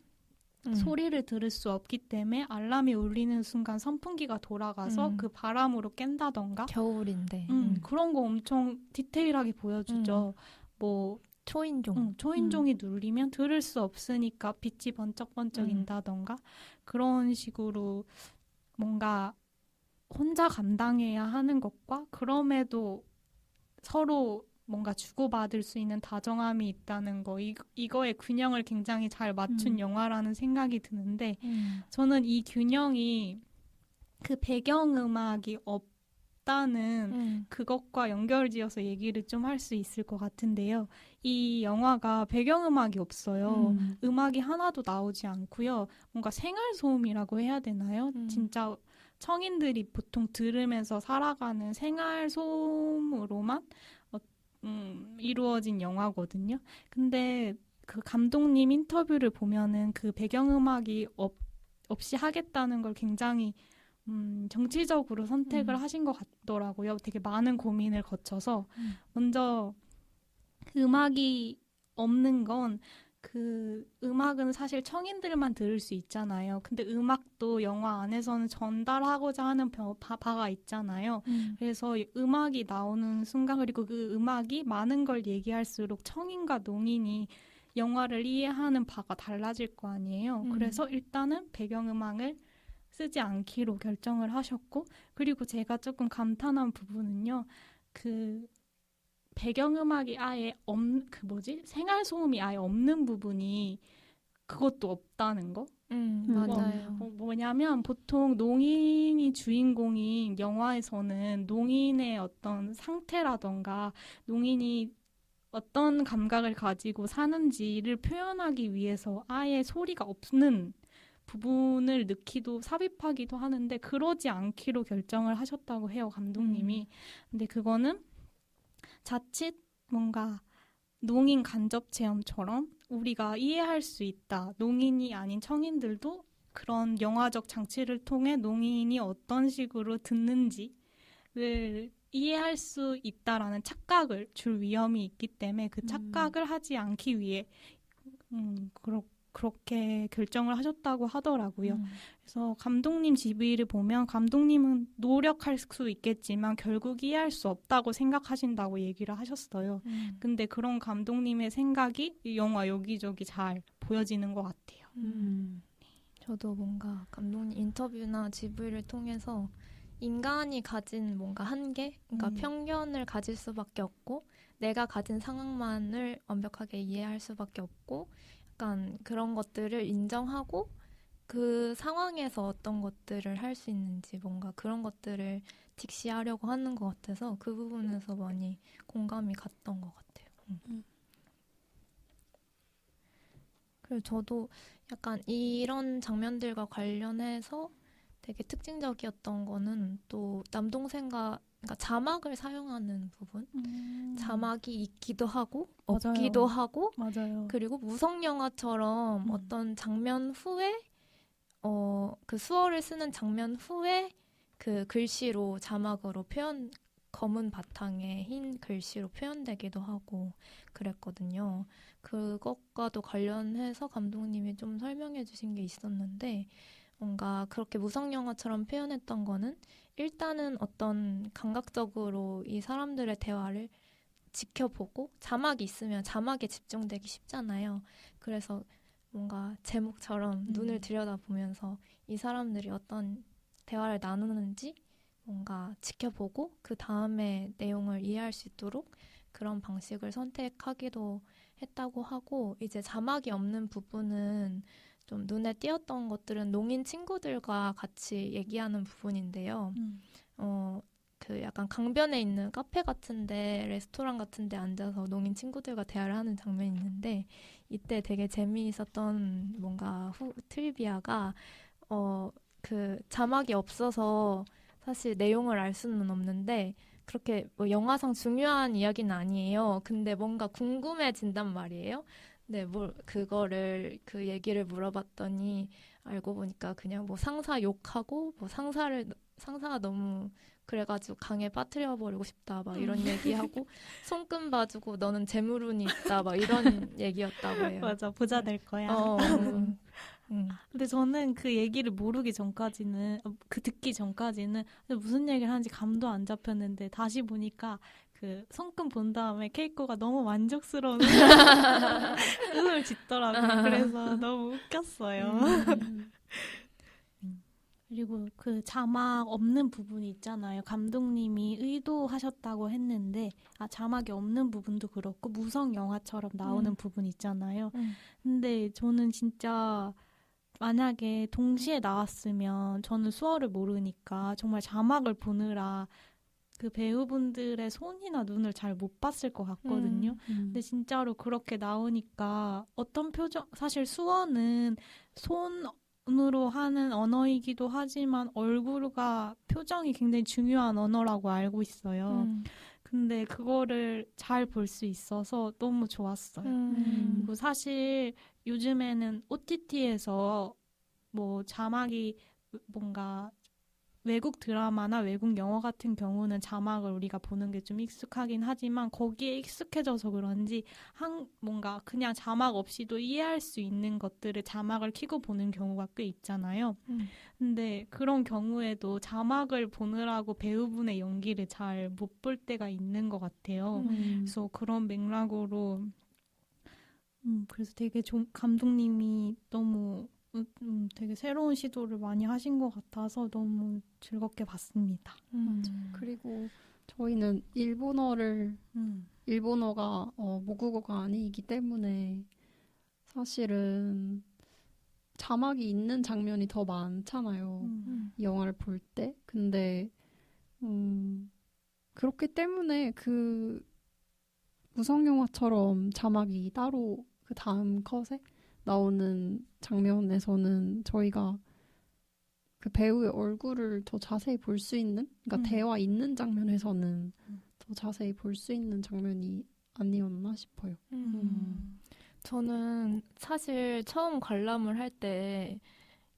소리를 들을 수 없기 때문에 알람이 울리는 순간 선풍기가 돌아가서 그 바람으로 깬다던가 겨울인데 그런 거 엄청 디테일하게 보여주죠. 초인종이 눌리면 들을 수 없으니까 빛이 번쩍번쩍인다던가 그런 식으로 뭔가 혼자 감당해야 하는 것과 그럼에도 서로 뭔가 주고받을 수 있는 다정함이 있다는 거 이거의 균형을 굉장히 잘 맞춘 영화라는 생각이 드는데 저는 이 균형이 그 배경음악이 없다는 그것과 연결지어서 얘기를 좀 할 수 있을 것 같은데요. 이 영화가 배경음악이 없어요. 음악이 하나도 나오지 않고요. 뭔가 생활소음이라고 해야 되나요? 진짜 청인들이 보통 들으면서 살아가는 생활소음으로만 이루어진 영화거든요. 근데 그 감독님 인터뷰를 보면은 그 배경음악이 없이 하겠다는 걸 굉장히 정치적으로 선택을 하신 것 같더라고요. 되게 많은 고민을 거쳐서 먼저 음악이 없는 건 그 음악은 사실 청인들만 들을 수 있잖아요. 근데 음악도 영화 안에서는 전달하고자 하는 바가 있잖아요. 그래서 음악이 나오는 순간 그리고 그 음악이 많은 걸 얘기할수록 청인과 농인이 영화를 이해하는 바가 달라질 거 아니에요. 그래서 일단은 배경음악을 쓰지 않기로 결정을 하셨고 그리고 제가 조금 감탄한 부분은요. 그 배경음악이 아예 생활 소음이 아예 없는 부분이 그것도 없다는 거? 맞아요. 뭐냐면 보통 농인이 주인공인 영화에서는 농인의 어떤 상태라던가 농인이 어떤 감각을 가지고 사는지를 표현하기 위해서 아예 소리가 없는 부분을 넣기도 삽입하기도 하는데 그러지 않기로 결정을 하셨다고 해요, 감독님이. 근데 그거는 자칫 뭔가 농인 간접 체험처럼 우리가 이해할 수 있다. 농인이 아닌 청인들도 그런 영화적 장치를 통해 농인이 어떤 식으로 듣는지를 이해할 수 있다라는 착각을 줄 위험이 있기 때문에 그 착각을 하지 않기 위해 그렇게 결정을 하셨다고 하더라고요. 그래서 감독님 GV를 보면 감독님은 노력할 수 있겠지만 결국 이해할 수 없다고 생각하신다고 얘기를 하셨어요. 근데 그런 감독님의 생각이 이 영화 여기저기 잘 보여지는 것 같아요. 저도 뭔가 감독님 인터뷰나 GV를 통해서 인간이 가진 뭔가 한계, 그러니까 편견을 가질 수밖에 없고 내가 가진 상황만을 완벽하게 이해할 수밖에 없고 약간 그런 것들을 인정하고 그 상황에서 어떤 것들을 할 수 있는지 뭔가 그런 것들을 직시하려고 하는 것 같아서 그 부분에서 많이 공감이 갔던 것 같아요. 그리고 저도 약간 이런 장면들과 관련해서 되게 특징적이었던 거는 또 남동생과 그러니까 자막을 사용하는 부분. 자막이 있기도 하고 없기도 하고 맞아요. 그리고 무성 영화처럼 어떤 장면 후에 그 수어를 쓰는 장면 후에 그 글씨로 자막으로 검은 바탕에 흰 글씨로 표현되기도 하고 그랬거든요. 그것과도 관련해서 감독님이 좀 설명해 주신 게 있었는데 뭔가 그렇게 무성 영화처럼 표현했던 거는 일단은 어떤 감각적으로 이 사람들의 대화를 지켜보고 자막이 있으면 자막에 집중되기 쉽잖아요. 그래서 뭔가 제목처럼 눈을 들여다보면서 이 사람들이 어떤 대화를 나누는지 뭔가 지켜보고 그 다음에 내용을 이해할 수 있도록 그런 방식을 선택하기도 했다고 하고 이제 자막이 없는 부분은 좀 눈에 띄었던 것들은 농인 친구들과 같이 얘기하는 부분인데요. 그 약간 강변에 있는 카페 같은데 레스토랑 같은데 앉아서 농인 친구들과 대화를 하는 장면이 있는데 이때 되게 재미있었던 뭔가 트리비아가 그 자막이 없어서 사실 내용을 알 수는 없는데 그렇게 뭐 영화상 중요한 이야기는 아니에요. 근데 뭔가 궁금해진단 말이에요. 네, 그거를 그 얘기를 물어봤더니 알고 보니까 그냥 뭐 상사 욕하고 뭐 상사가 너무 그래가지고 강에 빠뜨려 버리고 싶다 막 이런 얘기하고 손금 봐주고 너는 재물운이 있다 막 이런 얘기였다고 해요. 맞아, 부자 될 거야. 근데 저는 그 얘기를 모르기 전까지는 듣기 전까지는 무슨 얘기를 하는지 감도 안 잡혔는데 다시 보니까 그 손금 본 다음에 케이코가 너무 만족스러운 웃음을 짓더라고요. 그래서 너무 웃겼어요. 그리고 그 자막 없는 부분이 있잖아요. 감독님이 의도하셨다고 했는데 자막이 없는 부분도 그렇고 무성 영화처럼 나오는 부분 있잖아요. 근데 저는 진짜 만약에 동시에 나왔으면 저는 수어를 모르니까 정말 자막을 보느라 그 배우분들의 손이나 눈을 잘 못 봤을 것 같거든요. 근데 진짜로 그렇게 나오니까 어떤 표정, 사실 수어는 손으로 하는 언어이기도 하지만 얼굴과 표정이 굉장히 중요한 언어라고 알고 있어요. 근데 그거를 잘 볼 수 있어서 너무 좋았어요. 그리고 사실 요즘에는 OTT에서 뭐 자막이 뭔가 외국 드라마나 외국 영화 같은 경우는 자막을 우리가 보는 게 좀 익숙하긴 하지만 거기에 익숙해져서 그런지 뭔가 그냥 자막 없이도 이해할 수 있는 것들을 자막을 켜고 보는 경우가 꽤 있잖아요. 근데 그런 경우에도 자막을 보느라고 배우분의 연기를 잘 못 볼 때가 있는 것 같아요. 그래서 그런 맥락으로 그래서 되게 감독님이 너무 되게 새로운 시도를 많이 하신 것 같아서 너무 즐겁게 봤습니다. 그리고 저희는 일본어가 모국어가 아니기 때문에 사실은 자막이 있는 장면이 더 많잖아요. 이 영화를 볼 때. 근데 그렇기 때문에 그 무성영화처럼 자막이 따로 그 다음 컷에 나오는 장면에서는 저희가 그 배우의 얼굴을 더 자세히 볼 수 있는, 그러니까 대화 있는 장면에서는 더 자세히 볼 수 있는 장면이 아니었나 싶어요. 저는 사실 처음 관람을 할 때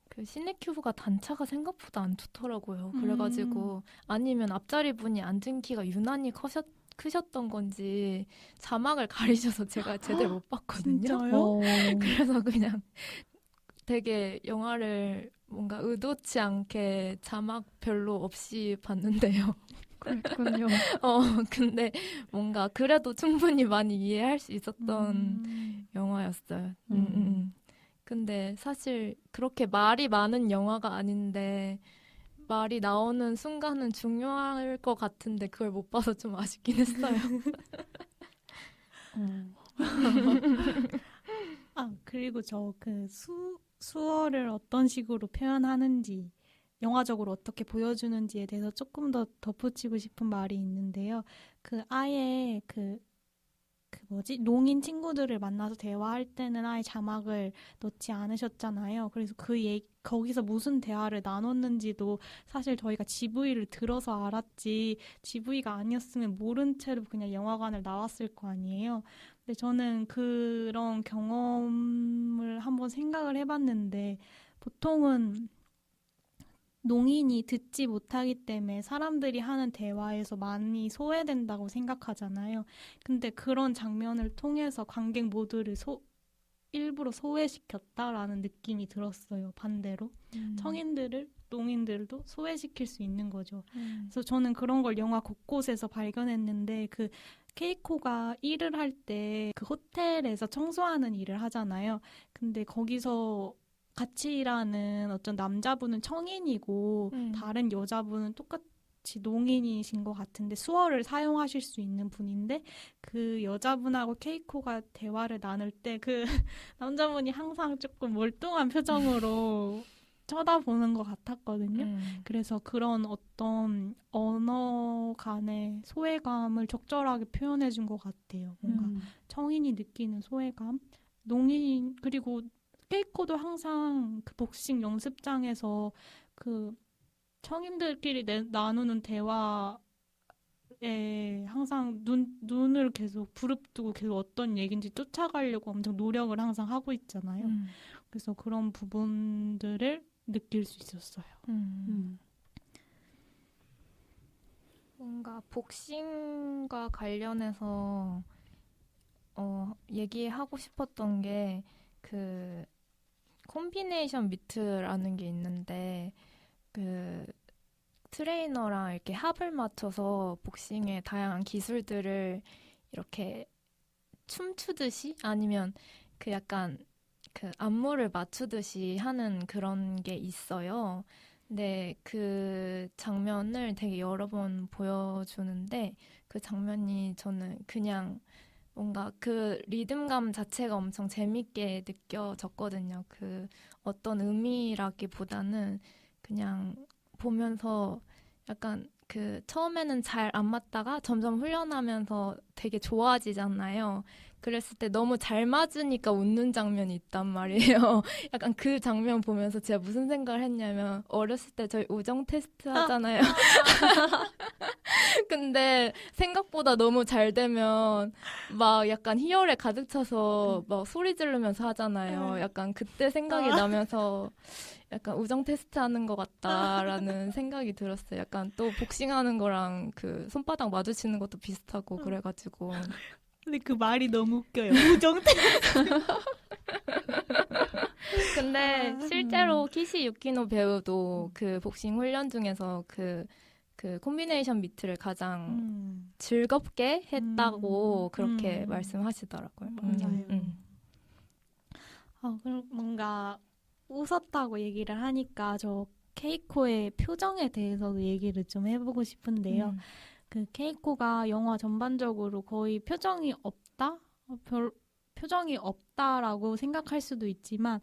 그 시네큐브가 단차가 생각보다 안 좋더라고요. 그래가지고 아니면 앞자리 분이 앉은 키가 유난히 크셨던 건지 자막을 가리셔서 제가 제대로 못 봤거든요. 진짜요? 그래서 그냥 되게 영화를 뭔가 의도치 않게 자막 별로 없이 봤는데요. 그렇군요. 근데 뭔가 그래도 충분히 많이 이해할 수 있었던 영화였어요. 근데 사실 그렇게 말이 많은 영화가 아닌데 말이 나오는 순간은 중요할 것 같은데 그걸 못 봐서 좀 아쉽긴 했어요. 그리고 저 그 수어를 어떤 식으로 표현하는지 영화적으로 어떻게 보여주는지에 대해서 조금 더 덧붙이고 싶은 말이 있는데요. 아예 농인 친구들을 만나서 대화할 때는 아예 자막을 넣지 않으셨잖아요. 그래서 거기서 무슨 대화를 나눴는지도 사실 저희가 GV를 들어서 알았지 GV가 아니었으면 모른 채로 그냥 영화관을 나왔을 거 아니에요. 근데 저는 그런 경험을 한번 생각을 해봤는데 보통은 농인이 듣지 못하기 때문에 사람들이 하는 대화에서 많이 소외된다고 생각하잖아요. 근데 그런 장면을 통해서 관객 모두를 일부러 소외시켰다라는 느낌이 들었어요. 반대로. 농인들도 소외시킬 수 있는 거죠. 그래서 저는 그런 걸 영화 곳곳에서 발견했는데 케이코가 일을 할 때 그 호텔에서 청소하는 일을 하잖아요. 근데 거기서 같이 일하는 어떤 남자분은 청인이고 다른 여자분은 똑같이 농인이신 것 같은데 수어를 사용하실 수 있는 분인데 그 여자분하고 케이코가 대화를 나눌 때 그 남자분이 항상 조금 몰뚱한 표정으로 쳐다보는 것 같았거든요. 그래서 그런 어떤 언어 간의 소외감을 적절하게 표현해 준 것 같아요. 뭔가 청인이 느끼는 소외감, 그리고 케이코도 항상 그 복싱 연습장에서 그 청인들끼리 나누는 대화에 항상 눈을 계속 부릅뜨고 계속 어떤 얘기인지 쫓아가려고 엄청 노력을 항상 하고 있잖아요. 그래서 그런 부분들을 느낄 수 있었어요. 뭔가 복싱과 관련해서 얘기하고 싶었던 게 그 콤비네이션 미트라는 게 있는데 그 트레이너랑 이렇게 합을 맞춰서 복싱의 다양한 기술들을 이렇게 춤추듯이 아니면 그 약간 그 안무를 맞추듯이 하는 그런 게 있어요. 근데 그 장면을 되게 여러 번 보여주는데 그 장면이 저는 그냥 뭔가 그 리듬감 자체가 엄청 재밌게 느껴졌거든요. 그 어떤 의미라기보다는 그냥 보면서 약간 그 처음에는 잘 안 맞다가 점점 훈련하면서 되게 좋아지잖아요. 그랬을 때 너무 잘 맞으니까 웃는 장면이 있단 말이에요. 약간 그 장면 보면서 제가 무슨 생각을 했냐면 어렸을 때 저희 우정 테스트 하잖아요. 근데 생각보다 너무 잘 되면 막 약간 희열에 가득 차서 막 소리 지르면서 하잖아요. 약간 그때 생각이 나면서 약간 우정 테스트 하는 것 같다라는 생각이 들었어요. 약간 또 복싱하는 거랑 그 손바닥 마주치는 것도 비슷하고 그래가지고. 근데 그 말이 너무 웃겨요. 우정 근데 실제로 키시 유키노 배우도 그 복싱 훈련 중에서 그 콤비네이션 미트를 가장 즐겁게 했다고 그렇게 말씀하시더라고요. 맞아요. 그럼 뭔가 웃었다고 얘기를 하니까 저 케이코의 표정에 대해서도 얘기를 좀 해보고 싶은데요. 그 케이코가 영화 전반적으로 거의 표정이 없다? 표정이 없다라고 생각할 수도 있지만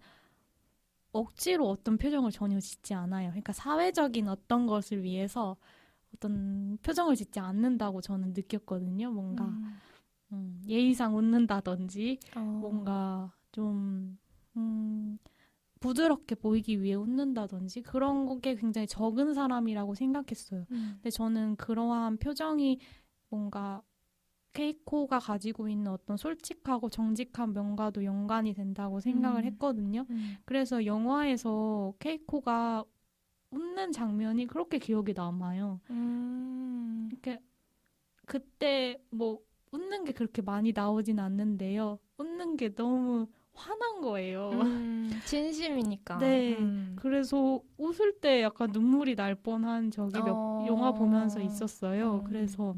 억지로 어떤 표정을 전혀 짓지 않아요. 그러니까 사회적인 어떤 것을 위해서 어떤 표정을 짓지 않는다고 저는 느꼈거든요. 뭔가 예의상 웃는다든지 뭔가 좀 부드럽게 보이기 위해 웃는다든지 그런 게 굉장히 적은 사람이라고 생각했어요. 근데 저는 그러한 표정이 뭔가 케이코가 가지고 있는 어떤 솔직하고 정직한 면과도 연관이 된다고 생각을 했거든요. 그래서 영화에서 케이코가 웃는 장면이 그렇게 기억에 남아요. 이렇게 그때 뭐 웃는 게 그렇게 많이 나오진 않는데요. 웃는 게 너무 화난 거예요. 진심이니까. 네. 그래서 웃을 때 약간 눈물이 날 뻔한 적이 영화 보면서 있었어요. 그래서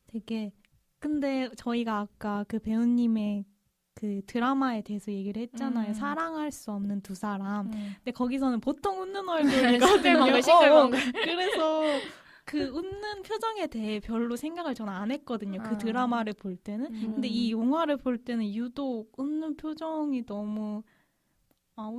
되게 근데 저희가 아까 그 배우님의 그 드라마에 대해서 얘기를 했잖아요. 사랑할 수 없는 두 사람. 근데 거기서는 보통 웃는 얼굴이거든요. 싱글벙글. 그래서 그 웃는 표정에 대해 별로 생각을 저는 안 했거든요. 그 드라마를 볼 때는. 근데 이 영화를 볼 때는 유독 웃는 표정이 너무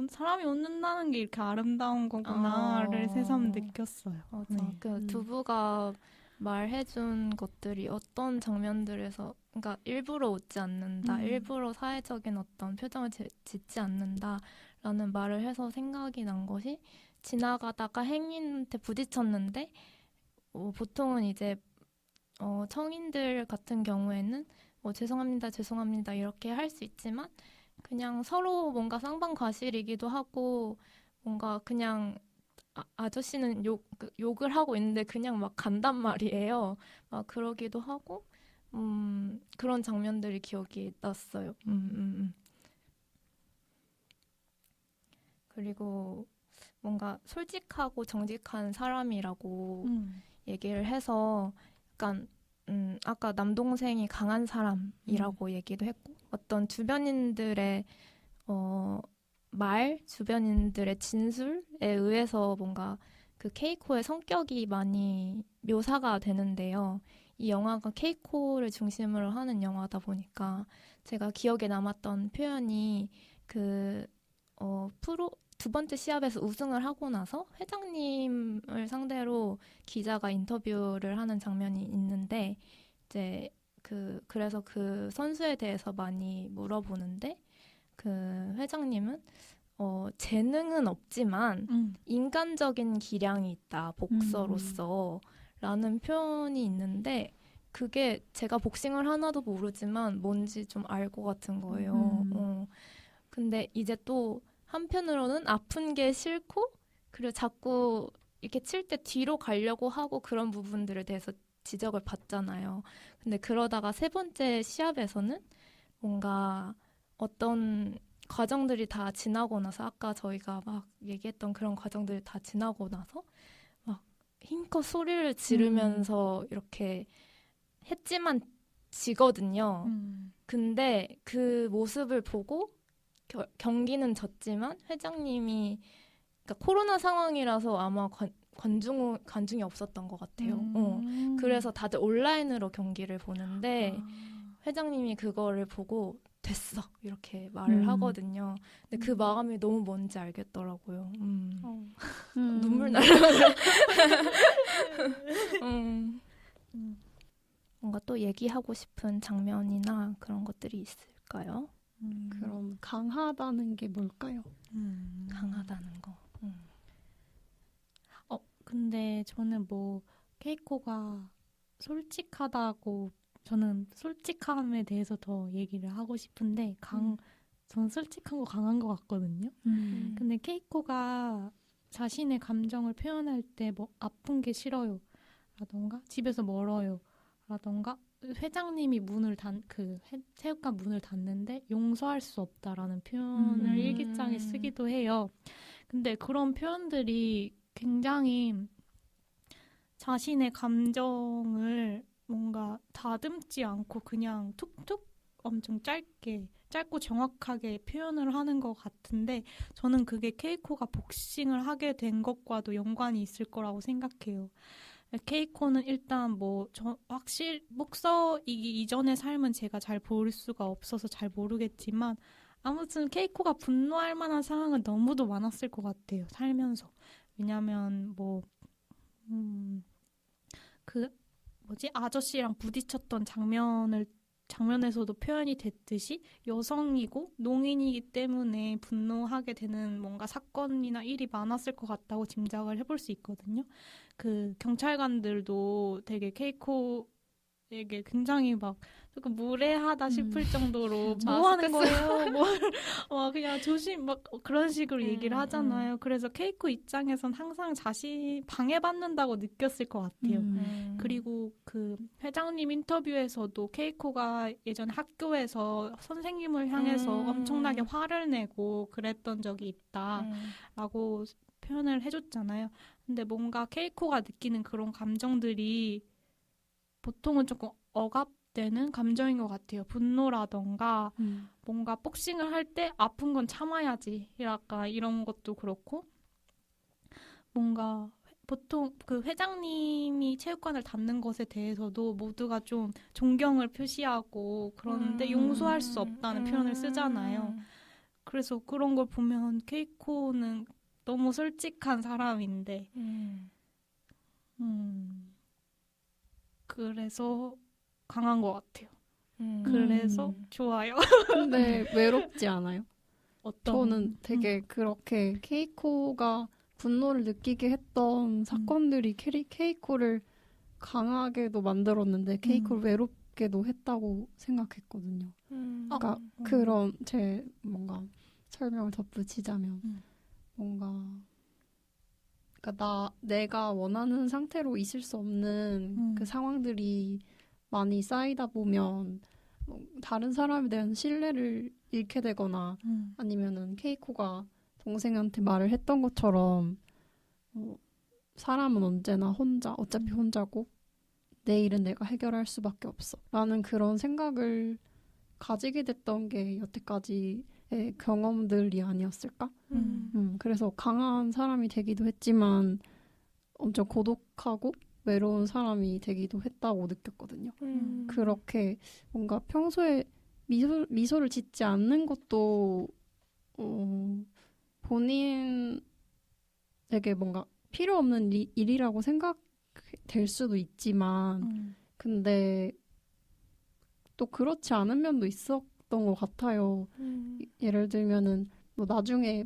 사람이 웃는다는 게 이렇게 아름다운 거구나를 새삼 느꼈어요. 맞아. 네. 그 두부가 말해준 것들이 어떤 장면들에서 그러니까 일부러 웃지 않는다, 일부러 사회적인 어떤 표정을 짓지 않는다라는 말을 해서 생각이 난 것이 지나가다가 행인한테 부딪혔는데 보통은 이제 청인들 같은 경우에는 죄송합니다, 죄송합니다 이렇게 할 수 있지만 그냥 서로 뭔가 쌍방과실이기도 하고 뭔가 그냥 아저씨는 욕을 하고 있는데 그냥 막 간단 말이에요. 막 그러기도 하고 그런 장면들이 기억이 났어요. 그리고 뭔가 솔직하고 정직한 사람이라고 얘기를 해서 약간 아까 남동생이 강한 사람이라고 얘기도 했고 어떤 주변인들의 주변인들의 진술에 의해서 뭔가 그 케이코의 성격이 많이 묘사가 되는데요. 이 영화가 케이코를 중심으로 하는 영화다 보니까 제가 기억에 남았던 표현이 두 번째 시합에서 우승을 하고 나서 회장님을 상대로 기자가 인터뷰를 하는 장면이 있는데 이제 그래서 그 선수에 대해서 많이 물어보는데 그 회장님은 재능은 없지만 인간적인 기량이 있다 복서로서 라는 표현이 있는데 그게 제가 복싱을 하나도 모르지만 뭔지 좀 알 것 같은 거예요. 근데 이제 또 한편으로는 아픈 게 싫고 그리고 자꾸 이렇게 칠 때 뒤로 가려고 하고 그런 부분들에 대해서 지적을 받잖아요. 근데 그러다가 세 번째 시합에서는 뭔가 어떤 과정들이 다 지나고 나서 아까 저희가 막 얘기했던 그런 과정들이 다 지나고 나서 막 힘껏 소리를 지르면서 이렇게 했지만 지거든요. 근데 그 모습을 보고 경기는 졌지만 회장님이 그러니까 코로나 상황이라서 아마 관중이 없었던 것 같아요. 그래서 다들 온라인으로 경기를 보는데 회장님이 그거를 보고 됐어 이렇게 말을 하거든요. 근데 그 마음이 너무 뭔지 알겠더라고요. 눈물 나려고. 뭔가 또 얘기하고 싶은 장면이나 그런 것들이 있을까요? 그럼 강하다는 게 뭘까요? 강하다는 거. 근데 저는 뭐 케이코가 솔직하다고 저는 솔직함에 대해서 더 얘기를 하고 싶은데 저는 솔직한 거 강한 것 같거든요. 근데 케이코가 자신의 감정을 표현할 때 뭐 아픈 게 싫어요 라던가 집에서 멀어요 라던가 회장님이 체육관 문을 닫는데 용서할 수 없다라는 표현을 일기장에 쓰기도 해요. 근데 그런 표현들이 굉장히 자신의 감정을 뭔가 다듬지 않고 그냥 툭툭 엄청 짧고 정확하게 표현을 하는 것 같은데 저는 그게 케이코가 복싱을 하게 된 것과도 연관이 있을 거라고 생각해요. 케이코는 일단 복서이기 이전의 삶은 제가 잘 볼 수가 없어서 잘 모르겠지만 아무튼 케이코가 분노할 만한 상황은 너무도 많았을 것 같아요. 살면서. 왜냐면 아저씨랑 부딪혔던 장면에서도 표현이 됐듯이 여성이고 농인이기 때문에 분노하게 되는 뭔가 사건이나 일이 많았을 것 같다고 짐작을 해볼 수 있거든요. 그 경찰관들도 되게 케이코에게 굉장히 막 조금 무례하다 싶을 정도로 뭐 하는 거예요? 그냥 조심 그런 식으로 얘기를 하잖아요. 그래서 케이코 입장에선 항상 자신 방해받는다고 느꼈을 것 같아요. 그리고 그 회장님 인터뷰에서도 케이코가 예전 학교에서 선생님을 향해서 엄청나게 화를 내고 그랬던 적이 있다라고 표현을 해줬잖아요. 근데 뭔가 케이코가 느끼는 그런 감정들이 보통은 조금 억압되는 감정인 것 같아요. 분노라던가 뭔가 복싱을 할 때 아픈 건 참아야지 약간 이런 것도 그렇고 뭔가 보통 그 회장님이 체육관을 닫는 것에 대해서도 모두가 좀 존경을 표시하고 그러는데 용서할 수 없다는 표현을 쓰잖아요. 그래서 그런 걸 보면 케이코는 너무 솔직한 사람인데 그래서 강한 것 같아요. 그래서 좋아요. 근데 외롭지 않아요? 저는 되게 음. 그렇게 케이코가 분노를 느끼게 했던 사건들이 케이코를 강하게도 만들었는데 케이코를 외롭게도 했다고 생각했거든요. 그러니까 그런 제 뭔가 설명을 덧붙이자면 뭔가 그러니까 내가 원하는 상태로 있을 수 없는 그 상황들이 많이 쌓이다 보면 다른 사람에 대한 신뢰를 잃게 되거나 아니면은 케이코가 동생한테 말을 했던 것처럼 사람은 언제나 어차피 혼자고 내일은 내가 해결할 수밖에 없어 라는 그런 생각을 가지게 됐던 게 여태까지의 경험들이 아니었을까? 그래서 강한 사람이 되기도 했지만 엄청 고독하고 외로운 사람이 되기도 했다고 느꼈거든요. 그렇게 뭔가 평소에 미소를 짓지 않는 것도 본인에게 뭔가 필요 없는 일이라고 생각될 수도 있지만 근데 또 그렇지 않은 면도 있었던 것 같아요. 예를 들면은 뭐 나중에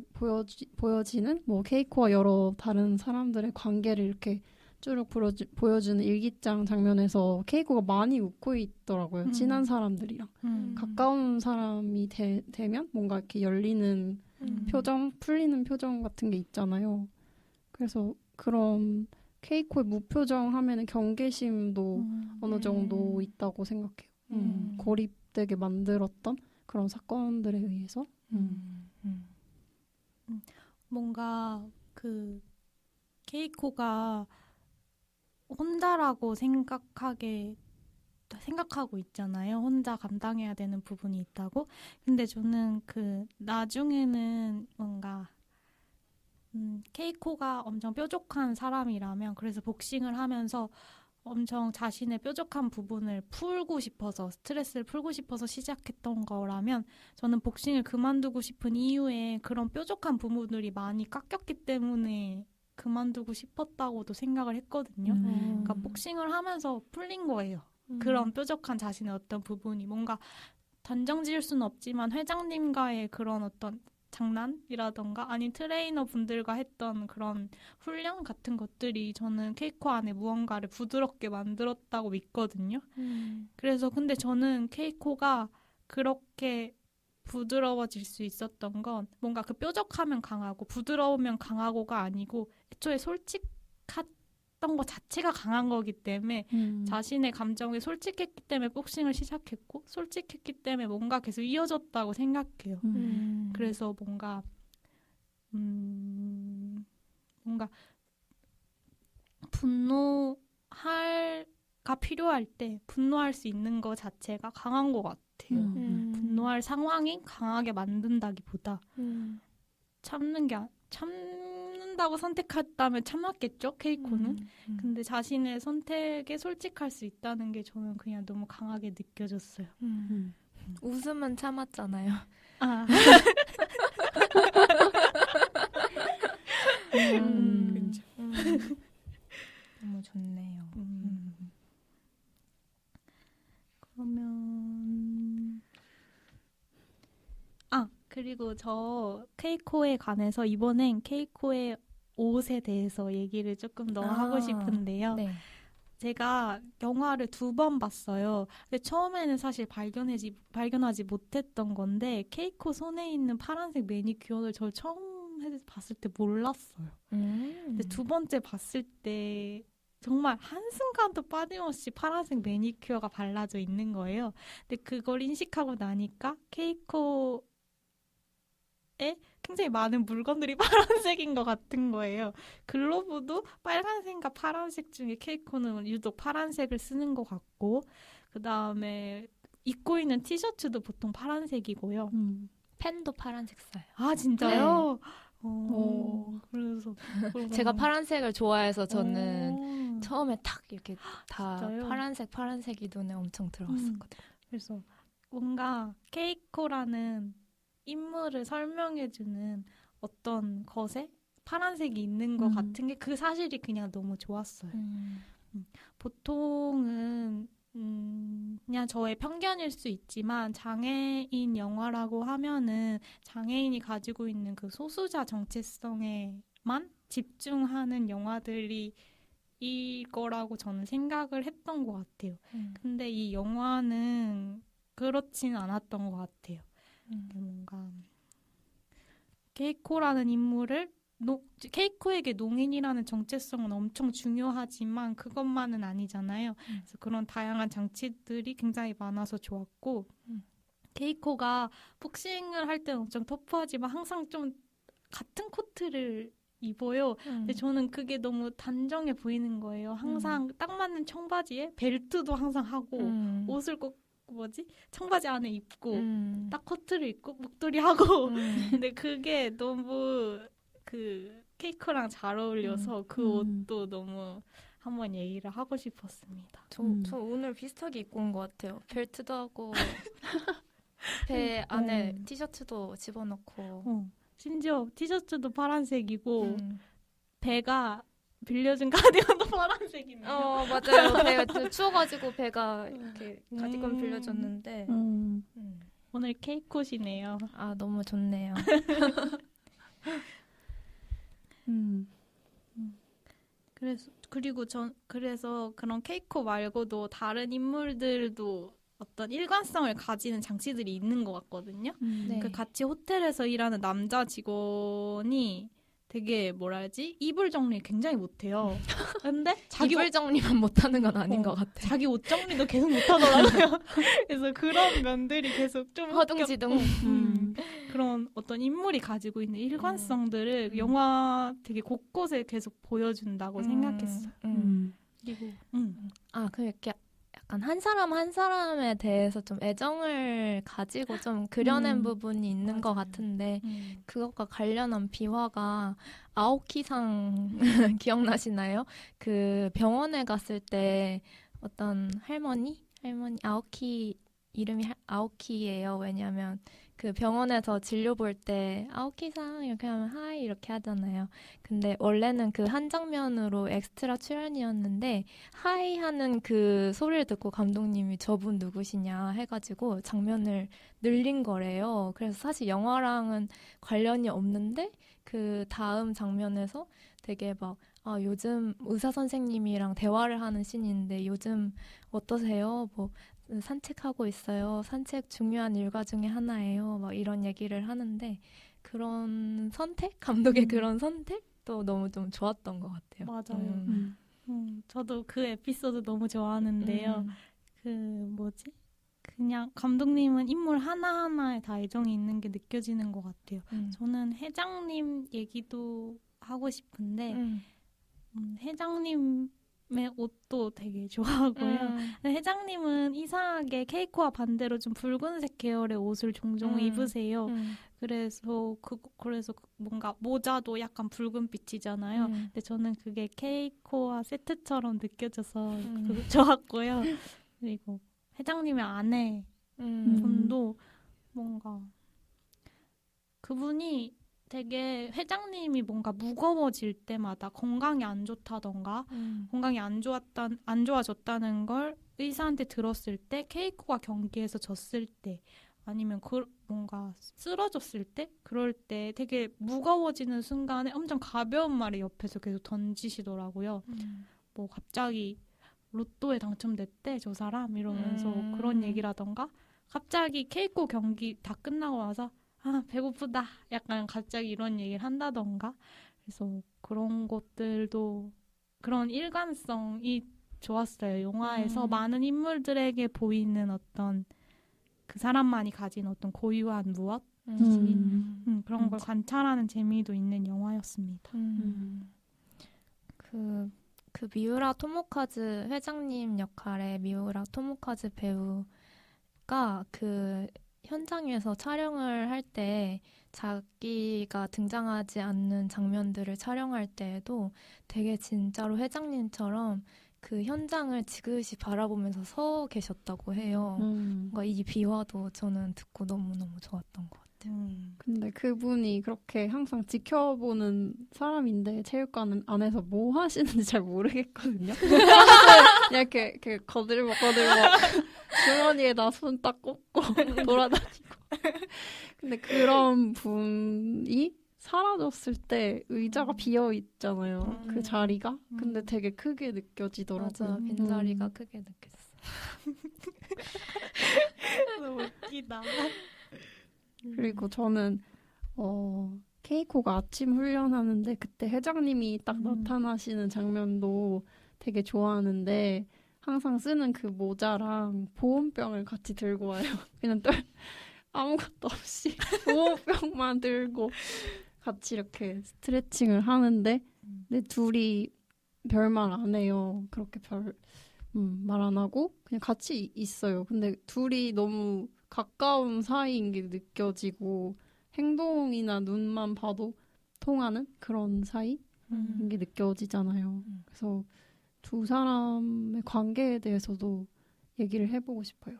보여지는 뭐 케이코와 여러 다른 사람들의 관계를 이렇게 쭉 보여주는 일기장 장면에서 케이코가 많이 웃고 있더라고요. 친한 사람들이랑. 가까운 사람이 되면 뭔가 이렇게 열리는 표정, 풀리는 표정 같은 게 있잖아요. 그래서 그런 케이코의 무표정 하면은 경계심도 어느 정도 있다고 생각해요. 고립되게 만들었던 그런 사건들에 의해서. 뭔가 그 케이코가 혼자라고 생각하고 있잖아요. 혼자 감당해야 되는 부분이 있다고. 근데 저는 그 나중에는 뭔가 케이코가 엄청 뾰족한 사람이라면 그래서 복싱을 하면서 엄청 자신의 뾰족한 부분을 풀고 싶어서 스트레스를 풀고 싶어서 시작했던 거라면 저는 복싱을 그만두고 싶은 이유에 그런 뾰족한 부분들이 많이 깎였기 때문에 그만두고 싶었다고도 생각을 했거든요. 그러니까 복싱을 하면서 풀린 거예요. 그런 뾰족한 자신의 어떤 부분이 뭔가 단정 지을 수는 없지만 회장님과의 그런 어떤 장난이라던가 아닌 트레이너 분들과 했던 그런 훈련 같은 것들이 저는 케이코 안에 무언가를 부드럽게 만들었다고 믿거든요. 그래서 근데 저는 케이코가 그렇게 부드러워질 수 있었던 건 뭔가 그 뾰족하면 강하고 부드러우면 강하고가 아니고 애초에 솔직했던 것 자체가 강한 거기 때문에 자신의 감정에 솔직했기 때문에 복싱을 시작했고 솔직했기 때문에 뭔가 계속 이어졌다고 생각해요. 그래서 뭔가 분노가 필요할 때 분노할 수 있는 것 자체가 강한 것 같아요. 분노할 상황이 강하게 만든다기보다 참는다고 선택했다면 참았겠죠, 케이코는. 근데 자신의 선택에 솔직할 수 있다는 게 저는 그냥 너무 강하게 느껴졌어요. 웃음은 참았잖아요. 아. 너무 좋네요. 그러면 그리고 저 케이코에 관해서 이번엔 케이코의 옷에 대해서 얘기를 조금 더 하고 싶은데요. 네. 제가 영화를 2번 봤어요. 근데 처음에는 사실 발견하지 못했던 건데 케이코 손에 있는 파란색 매니큐어를 저 처음 봤을 때 몰랐어요. 근데 2번째 봤을 때 정말 한순간도 빠짐없이 파란색 매니큐어가 발라져 있는 거예요. 근데 그걸 인식하고 나니까 케이코에 굉장히 많은 물건들이 파란색인 것 같은 거예요. 글로브도 빨간색과 파란색 중에 케이코는 유독 파란색을 쓰는 것 같고 그 다음에 입고 있는 티셔츠도 보통 파란색이고요. 펜도 파란색 써요. 아 진짜요? 그래서 그래서 제가 파란색을 좋아해서 저는 처음에 탁 이렇게 다 진짜요? 파란색이 눈에 엄청 들어왔었거든요. 그래서 뭔가 케이코라는 인물을 설명해주는 어떤 것에 파란색이 있는 것 같은 게 그 사실이 그냥 너무 좋았어요. 보통은 그냥 저의 편견일 수 있지만 장애인 영화라고 하면은 장애인이 가지고 있는 그 소수자 정체성에만 집중하는 영화들이 이거라고 저는 생각을 했던 것 같아요. 근데 이 영화는 그렇진 않았던 것 같아요. 뭔가 케이코라는 인물을 케이코에게 농인이라는 정체성은 엄청 중요하지만 그것만은 아니잖아요. 그래서 그런 다양한 장치들이 굉장히 많아서 좋았고 케이코가 복싱을 할 때는 엄청 터프하지만 항상 좀 같은 코트를 입어요. 근데 저는 그게 너무 단정해 보이는 거예요. 항상 딱 맞는 청바지에 벨트도 항상 하고 옷을 꼭 청바지 안에 입고 딱 코트를 입고 목도리 하고 근데 그게 너무 그 케이코랑 잘 어울려서 그 옷도 너무 한번 얘기를 하고 싶었습니다. 저 오늘 비슷하게 입고 온 것 같아요. 벨트도 하고 배 안에 티셔츠도 집어넣고 심지어 티셔츠도 파란색이고 배가 빌려준 가디건도 파란색이네요. 맞아요. 배가 추워가지고 배가 이렇게 가디건 빌려줬는데 오늘 케이코시네요. 아 너무 좋네요. 그래서 그런 케이코 말고도 다른 인물들도 어떤 일관성을 가지는 장치들이 있는 것 같거든요. 네. 그 같이 호텔에서 일하는 남자 직원이 되게 이불 정리 굉장히 못해요. 근데 자기 이불 정리만 못하는 건 아닌 것 같아요. 자기 옷 정리도 계속 못하더라고요. 그래서 그런 면들이 계속 좀 허둥지둥. 그런 어떤 인물이 가지고 있는 일관성들을 영화 되게 곳곳에 계속 보여준다고 생각했어요. 그리고 이렇게 약간 한 사람 한 사람에 대해서 좀 애정을 가지고 좀 그려낸 부분이 있는 것 같은데 그것과 관련한 비화가 아오키상 기억나시나요? 그 병원에 갔을 때 어떤 할머니 아오키 이름이 아오키예요. 왜냐하면 그 병원에서 진료 볼 때 아오키상 이렇게 하면 하이 이렇게 하잖아요. 근데 원래는 그 한 장면으로 엑스트라 출연이었는데 하이 하는 그 소리를 듣고 감독님이 저분 누구시냐 해가지고 장면을 늘린 거래요. 그래서 사실 영화랑은 관련이 없는데 그 다음 장면에서 되게 막 요즘 의사 선생님이랑 대화를 하는 씬인데 요즘 어떠세요? 뭐 산책하고 있어요. 산책 중요한 일과 중에 하나예요. 막 이런 얘기를 하는데 그런 선택? 감독의 그런 선택도 너무 좀 좋았던 것 같아요. 맞아요. 저도 그 에피소드 너무 좋아하는데요. 그 뭐지? 그냥 감독님은 인물 하나하나에 다 애정이 있는 게 느껴지는 것 같아요. 저는 회장님 얘기도 하고 싶은데 회장님의 옷도 되게 좋아하고요. 근데 회장님은 이상하게 케이코와 반대로 좀 붉은색 계열의 옷을 종종 입으세요. 그래서 뭔가 모자도 약간 붉은빛이잖아요. 근데 저는 그게 케이코와 세트처럼 느껴져서 그거 좋았고요. 그리고 회장님의 아내 분도 뭔가 그분이 되게 회장님이 뭔가 무거워질 때마다 건강이 안 좋다던가 건강이 안 좋아졌다는 걸 의사한테 들었을 때 케이코가 경기에서 졌을 때 아니면 뭔가 쓰러졌을 때 그럴 때 되게 무거워지는 순간에 엄청 가벼운 말을 옆에서 계속 던지시더라고요. 뭐 갑자기 로또에 당첨됐대 저 사람 이러면서 그런 얘기라던가 갑자기 케이코 경기 다 끝나고 나서 배고프다 약간 갑자기 이런 얘기를 한다던가 그래서 그런 것들도 그런 일관성이 좋았어요. 영화에서 많은 인물들에게 보이는 어떤 그 사람만이 가진 어떤 고유한 무엇 그런 걸 관찰하는 재미도 있는 영화였습니다. 그 미우라 토모카즈 회장님 역할의 미우라 토모카즈 배우가 그 현장에서 촬영을 할 때 자기가 등장하지 않는 장면들을 촬영할 때에도 되게 진짜로 회장님처럼 그 현장을 지그시 바라보면서 서 계셨다고 해요. 뭔가 이 비화도 저는 듣고 너무너무 좋았던 것 같아요. 근데 그분이 그렇게 항상 지켜보는 사람인데 체육관 안에서 뭐 하시는지 잘 모르겠거든요. 이렇게 거들먹 주머니에다 손 딱 꽂고 돌아다니고. 근데 그런 분이 사라졌을 때 의자가 비어 있잖아요. 그 자리가. 근데 되게 크게 느껴지더라고요. 맞아, 빈자리가 크게 느껴졌어요. 너무 웃기다. 그리고 저는 케이코가 아침 훈련하는데 그때 회장님이 딱 나타나시는 장면도 되게 좋아하는데 항상 쓰는 그 모자랑 보온병을 같이 들고 와요. 그냥 아무것도 없이 보온병만 들고 같이 이렇게 스트레칭을 하는데 근데 둘이 별말 안 해요. 그렇게 말 안 하고 그냥 같이 있어요. 근데 둘이 너무 가까운 사이인 게 느껴지고 행동이나 눈만 봐도 통하는 그런 사이인 게 느껴지잖아요. 그래서 두 사람의 관계에 대해서도 얘기를 해보고 싶어요.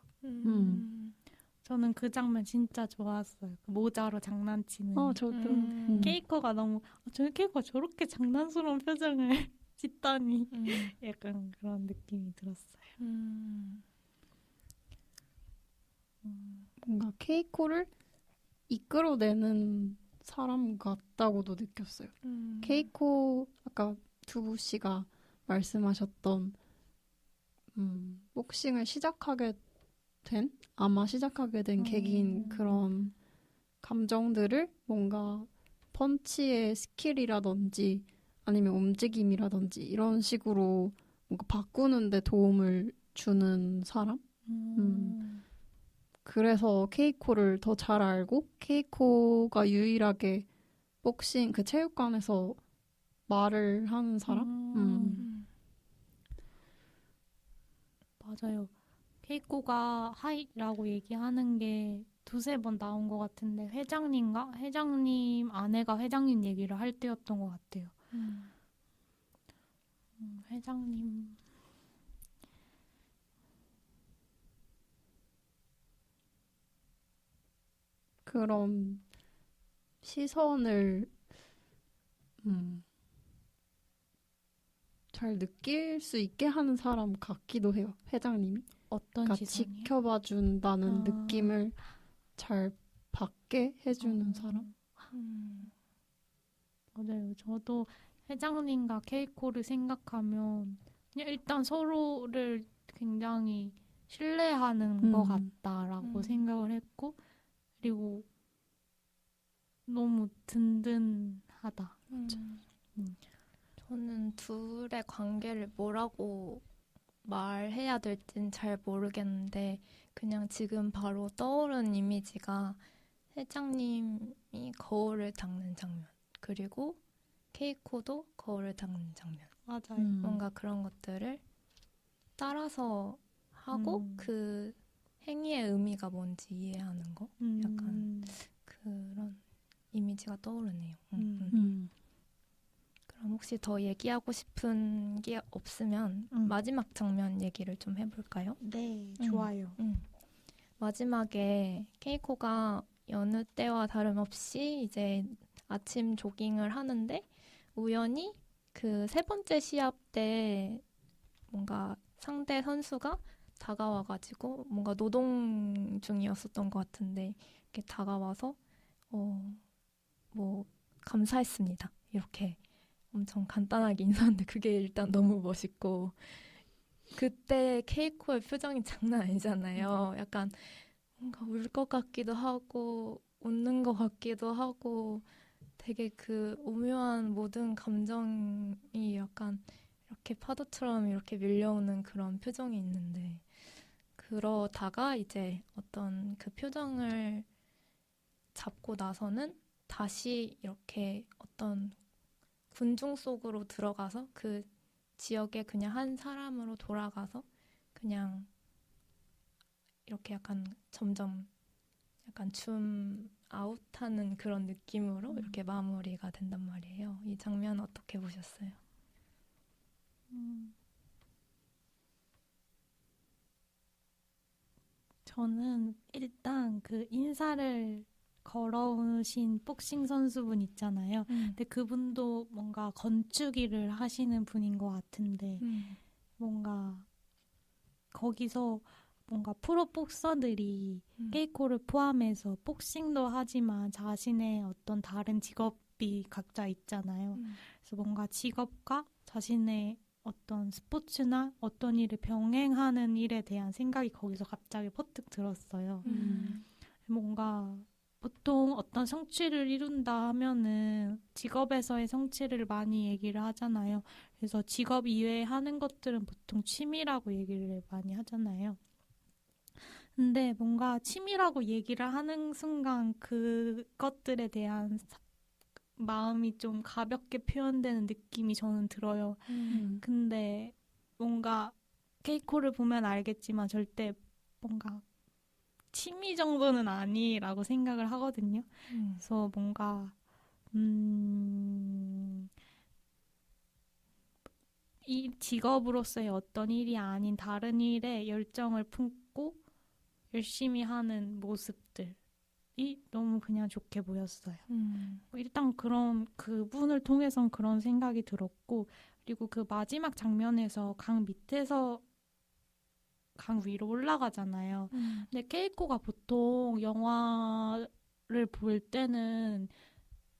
저는 그 장면 진짜 좋았어요. 그 모자로 장난치는. 저도. 케이코가 너무 케이코가 저렇게 장난스러운 표정을 짓다니 약간 그런 느낌이 들었어요. 뭔가 케이코를 이끌어내는 사람 같다고도 느꼈어요. 케이코 아까 두부 씨가 말씀하셨던 복싱을 아마 시작하게 된 계기인 그런 감정들을 뭔가 펀치의 스킬이라든지 아니면 움직임이라든지 이런 식으로 뭔가 바꾸는 데 도움을 주는 사람? 그래서 케이코를 더 잘 알고 케이코가 유일하게 복싱 그 체육관에서 말을 하는 사람? 맞아요. 케이코가 하이라고 얘기하는 게 두세 번 나온 것 같은데 회장님 아내가 회장님 얘기를 할 때였던 것 같아요. 회장님 그런 시선을 잘 느낄 수 있게 하는 사람 같기도 해요. 회장님이. 어떤 그러니까 시선이요? 지켜봐 준다는 아. 느낌을 잘 받게 해주는 사람. 맞아요. 저도 회장님과 케이코를 생각하면 그냥 일단 서로를 굉장히 신뢰하는 것 같다라고 생각을 했고, 그리고 너무 든든하다. 저는 둘의 관계를 뭐라고 말해야 될진 잘 모르겠는데 그냥 지금 바로 떠오른 이미지가 회장님이 거울을 닦는 장면, 그리고 케이코도 거울을 닦는 장면. 맞아요. 뭔가 그런 것들을 따라서 하고 그 행위의 의미가 뭔지 이해하는 거, 약간 그런 이미지가 떠오르네요. 그럼 혹시 더 얘기하고 싶은 게 없으면 마지막 장면 얘기를 좀 해볼까요? 네, 좋아요. 마지막에 케이코가 여느 때와 다름없이 이제 아침 조깅을 하는데 우연히 그 세 번째 시합 때 뭔가 상대 선수가 다가와가지고 뭔가 노동 중이었었던 것 같은데 이렇게 다가와서 뭐 감사했습니다. 이렇게 엄청 간단하게 인사하는데 그게 일단 너무 멋있고 그때 케이코의 표정이 장난 아니잖아요. 약간 뭔가 울 것 같기도 하고 웃는 것 같기도 하고 되게 그 오묘한 모든 감정이 약간 이렇게 파도처럼 이렇게 밀려오는 그런 표정이 있는데 그러다가 이제 어떤 그 표정을 잡고 나서는 다시 이렇게 어떤 군중 속으로 들어가서 그 지역에 그냥 한 사람으로 돌아가서 그냥 이렇게 약간 점점 약간 줌 아웃하는 그런 느낌으로 이렇게 마무리가 된단 말이에요. 이 장면 어떻게 보셨어요? 저는 일단 그 인사를 걸어오신 복싱 선수분 있잖아요. 근데 그분도 뭔가 건축 일을 하시는 분인 것 같은데 뭔가 거기서 뭔가 프로 복서들이 케이코를 포함해서 복싱도 하지만 자신의 어떤 다른 직업이 각자 있잖아요. 그래서 뭔가 직업과 자신의 어떤 스포츠나 어떤 일을 병행하는 일에 대한 생각이 거기서 갑자기 퍼뜩 들었어요. 뭔가 보통 어떤 성취를 이룬다 하면은 직업에서의 성취를 많이 얘기를 하잖아요. 그래서 직업 이외에 하는 것들은 보통 취미라고 얘기를 많이 하잖아요. 근데 뭔가 취미라고 얘기를 하는 순간 그것들에 대한 마음이 좀 가볍게 표현되는 느낌이 저는 들어요. 근데 뭔가 케이코를 보면 알겠지만 절대 뭔가 취미 정도는 아니라고 생각을 하거든요. 그래서 뭔가 이 직업으로서의 어떤 일이 아닌 다른 일에 열정을 품고 열심히 하는 모습들이 너무 그냥 좋게 보였어요. 일단 그런 그분을 통해선 그런 생각이 들었고, 그리고 그 마지막 장면에서 강 밑에서 강 위로 올라가잖아요. 근데 케이코가 보통 영화를 볼 때는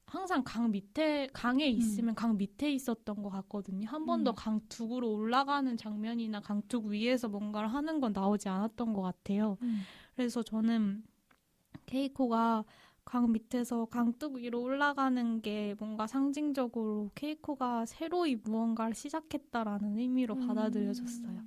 항상 강에 있으면 강 밑에 있었던 것 같거든요. 한 번도 강둑으로 올라가는 장면이나 강둑 위에서 뭔가를 하는 건 나오지 않았던 것 같아요. 그래서 저는 케이코가 강 밑에서 강둑 위로 올라가는 게 뭔가 상징적으로 케이코가 새로이 무언가를 시작했다라는 의미로 받아들여졌어요.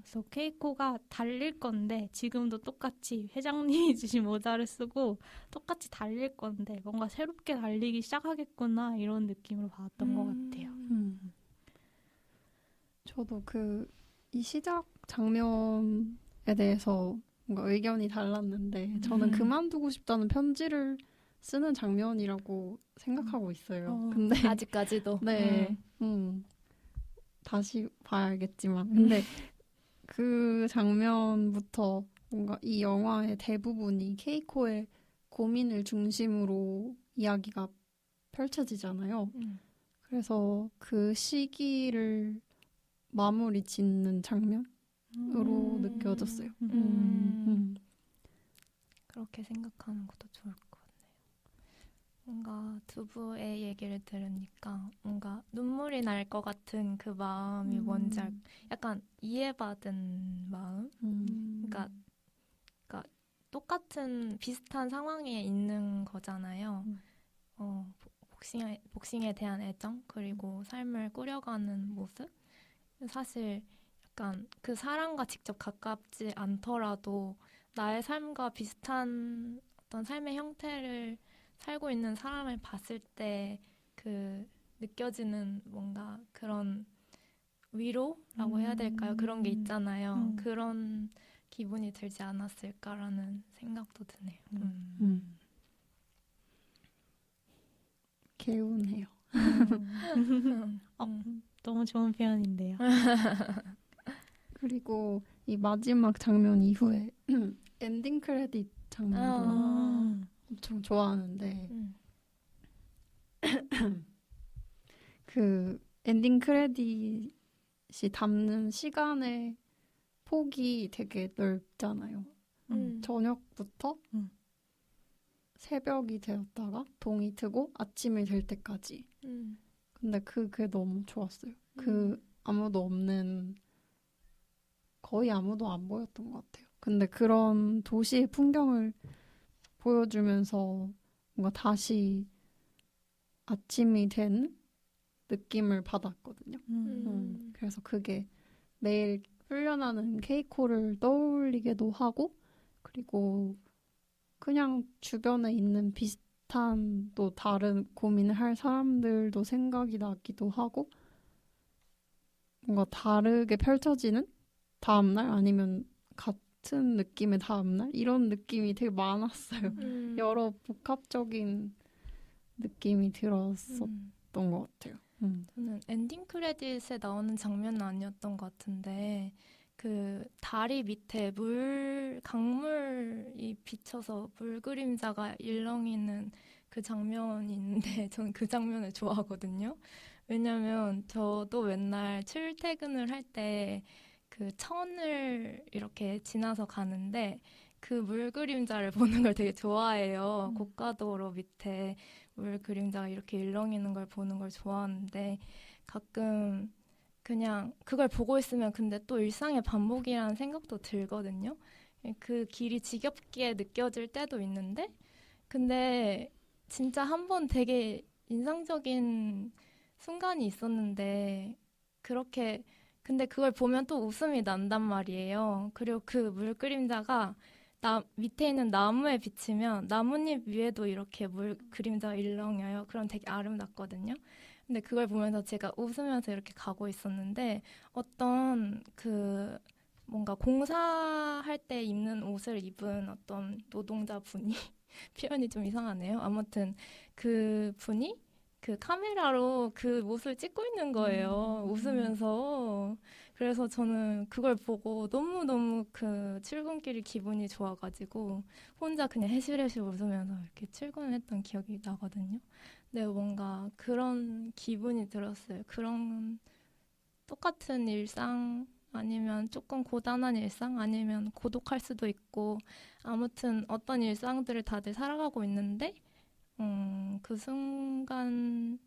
그래서 케이코가 달릴 건데 지금도 똑같이 회장님이 주신 모자를 쓰고 똑같이 달릴 건데 뭔가 새롭게 달리기 시작하겠구나 이런 느낌으로 받았던 것 같아요. 저도 이 시작 장면에 대해서 뭔가 의견이 달랐는데 저는 그만두고 싶다는 편지를 쓰는 장면이라고 생각하고 있어요. 근데 아직까지도. 네, 다시 봐야겠지만 근데 그 장면부터 뭔가 이 영화의 대부분이 케이코의 고민을 중심으로 이야기가 펼쳐지잖아요. 그래서 그 시기를 마무리 짓는 장면으로 느껴졌어요. 그렇게 생각하는 것도 좋을 것 같네요. 뭔가 두부의 얘기를 들으니까 뭔가 눈물이 날 것 같은 그 마음이 뭔지 약간 이해받은 마음? 그러니까 똑같은 비슷한 상황에 있는 거잖아요. 복싱에 대한 애정 그리고 삶을 꾸려가는 모습. 사실 약간 그 사람과 직접 가깝지 않더라도 나의 삶과 비슷한 어떤 삶의 형태를 살고 있는 사람을 봤을 때 그 느껴지는 뭔가 그런 위로라고 해야 될까요? 그런 게 있잖아요. 그런 기분이 들지 않았을까라는 생각도 드네요. 개운해요. 너무 좋은 표현인데요. 그리고 이 마지막 장면 이후에 엔딩 크레딧 장면도 엄청 좋아하는데 그 엔딩 크레딧이 담는 시간의 폭이 되게 넓잖아요. 저녁부터 새벽이 되었다가 동이 트고 아침이 될 때까지. 근데 그게 너무 좋았어요. 그 아무도 없는 거의 아무도 안 보였던 것 같아요. 근데 그런 도시의 풍경을 보여주면서 뭔가 다시 아침이 된 느낌을 받았거든요. 그래서 그게 매일 훈련하는 케이코를 떠올리기도 하고 그리고 그냥 주변에 있는 비슷한 또 다른 고민을 할 사람들도 생각이 나기도 하고 뭔가 다르게 펼쳐지는 다음날 아니면 같은 느낌의 다음날 이런 느낌이 되게 많았어요. 여러 복합적인 느낌이 들었었던 것 같아요. 저는 엔딩 크레딧에 나오는 장면은 아니었던 것 같은데 그 다리 밑에 강물이 비쳐서 물 그림자가 일렁이는 그 장면이 있는데 저는 그 장면을 좋아하거든요. 왜냐면 저도 맨날 출퇴근을 할 때 그 천을 이렇게 지나서 가는데 그 물 그림자를 보는 걸 되게 좋아해요. 고가도로 밑에 물 그림자가 이렇게 일렁이는 걸 보는 걸 좋아하는데 가끔 그냥 그걸 보고 있으면 근데 또 일상의 반복이라는 생각도 들거든요. 그 길이 지겹게 느껴질 때도 있는데 근데 진짜 한 번 되게 인상적인 순간이 있었는데 그렇게 근데 그걸 보면 또 웃음이 난단 말이에요. 그리고 그 물 그림자가 밑에 있는 나무에 비치면 나뭇잎 위에도 이렇게 물 그림자가 일렁여요. 그럼 되게 아름답거든요. 근데 그걸 보면서 제가 웃으면서 이렇게 가고 있었는데 어떤 그 뭔가 공사할 때 입는 옷을 입은 어떤 노동자분이 표현이 좀 이상하네요. 아무튼 그 분이 그 카메라로 그 모습을 찍고 있는 거예요. 웃으면서. 그래서 저는 그걸 보고 너무너무 그 출근길이 기분이 좋아가지고 혼자 그냥 해실해실 웃으면서 이렇게 출근을 했던 기억이 나거든요. 근데 뭔가 그런 기분이 들었어요. 그런 똑같은 일상 아니면 조금 고단한 일상 아니면 고독할 수도 있고 아무튼 어떤 일상들을 다들 살아가고 있는데 그 순간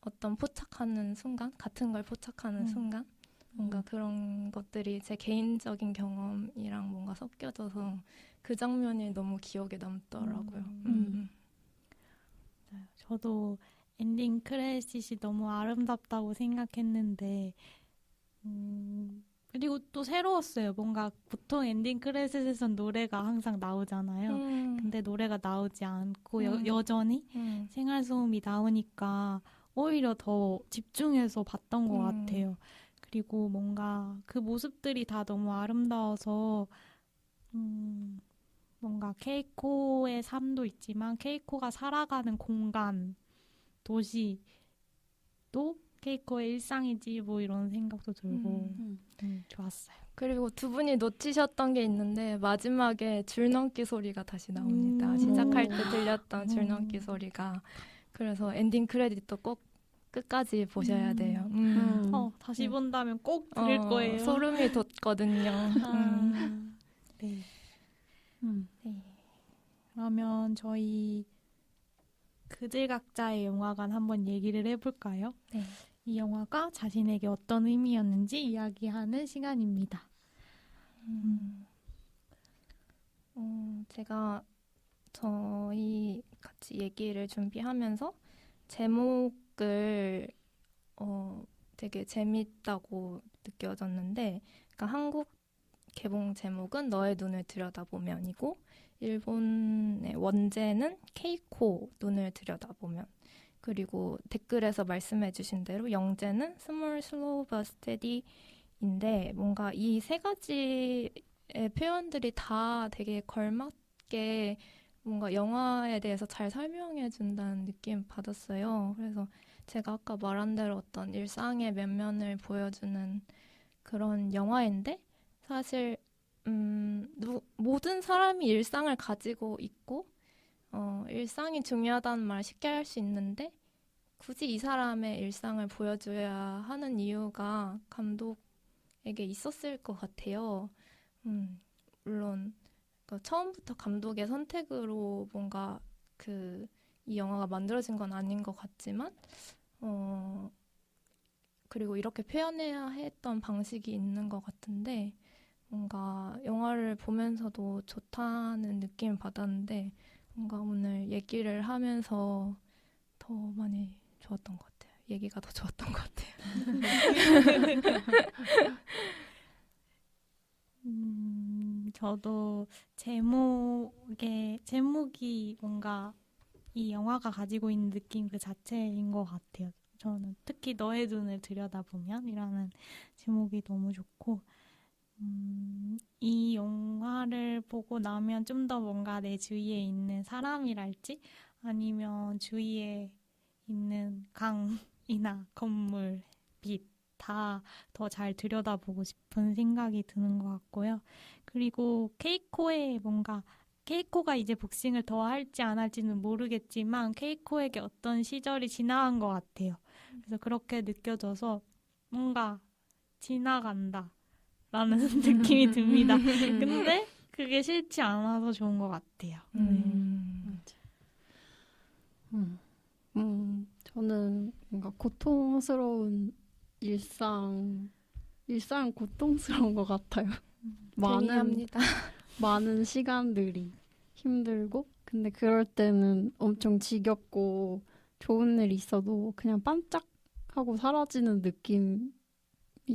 어떤 포착하는 순간 같은 걸 포착하는 순간 뭔가 그런 것들이 제 개인적인 경험이랑 뭔가 섞여져서 그 장면이 너무 기억에 남더라고요. 저도 엔딩 크레딧이 너무 아름답다고 생각했는데 그리고 또 새로웠어요. 뭔가 보통 엔딩 크레딧에선 노래가 항상 나오잖아요. 근데 노래가 나오지 않고 여전히 생활소음이 나오니까 오히려 더 집중해서 봤던 것 같아요. 그리고 뭔가 그 모습들이 다 너무 아름다워서 뭔가 케이코의 삶도 있지만 케이코가 살아가는 공간, 도시도 케이코의 일상이지 뭐 이런 생각도 들고 좋았어요. 그리고 두 분이 놓치셨던 게 있는데 마지막에 줄넘기 소리가 다시 나옵니다. 시작할 때 들렸던 줄넘기 소리가. 그래서 엔딩 크레딧도 꼭 끝까지 보셔야 돼요. 다시 본다면 꼭 들을 거예요. 소름이 돋거든요. 네. 네. 그러면 저희 그들각자의 영화관 한번 얘기를 해볼까요? 네. 이 영화가 자신에게 어떤 의미였는지 이야기하는 시간입니다. 제가 저희 같이 얘기를 준비하면서 제목을 되게 재밌다고 느껴졌는데, 그러니까 한국 개봉 제목은 너의 눈을 들여다보면이고 일본의 원제는 케이코 눈을 들여다보면, 그리고 댓글에서 말씀해주신 대로 영제는 Small Slow But Steady인데 뭔가 이 세 가지의 표현들이 다 되게 걸맞게 뭔가 영화에 대해서 잘 설명해준다는 느낌 받았어요. 그래서 제가 아까 말한 대로 어떤 일상의 면면을 보여주는 그런 영화인데, 사실 모든 사람이 일상을 가지고 있고 일상이 중요하다는 말 쉽게 할 수 있는데 굳이 이 사람의 일상을 보여줘야 하는 이유가 감독에게 있었을 것 같아요. 물론 처음부터 감독의 선택으로 뭔가 이 영화가 만들어진 건 아닌 것 같지만 그리고 이렇게 표현해야 했던 방식이 있는 것 같은데, 뭔가 영화를 보면서도 좋다는 느낌을 받았는데 뭔가 오늘 얘기를 하면서 더 많이 좋았던 것 같아요. 얘기가 더 좋았던 것 같아요. 저도 제목이 뭔가 이 영화가 가지고 있는 느낌 그 자체인 것 같아요. 저는 특히 너의 눈을 들여다보면 이라는 제목이 너무 좋고, 이 영화를 보고 나면 좀 더 뭔가 내 주위에 있는 사람이랄지 아니면 주위에 있는 강이나 건물, 빛 다 더 잘 들여다보고 싶은 생각이 드는 것 같고요. 그리고 케이코가 이제 복싱을 더 할지 안 할지는 모르겠지만 케이코에게 어떤 시절이 지나간 것 같아요. 그래서 그렇게 느껴져서 뭔가 지나간다 라는 느낌이 듭니다. 근데 그게 싫지 않아서 좋은 것 같아요. 저는 뭔가 고통스러운 일상 고통스러운 것 같아요. 동의합니다. 많은 시간들이 힘들고, 근데 그럴 때는 엄청 지겹고 좋은 일 있어도 그냥 반짝하고 사라지는 느낌이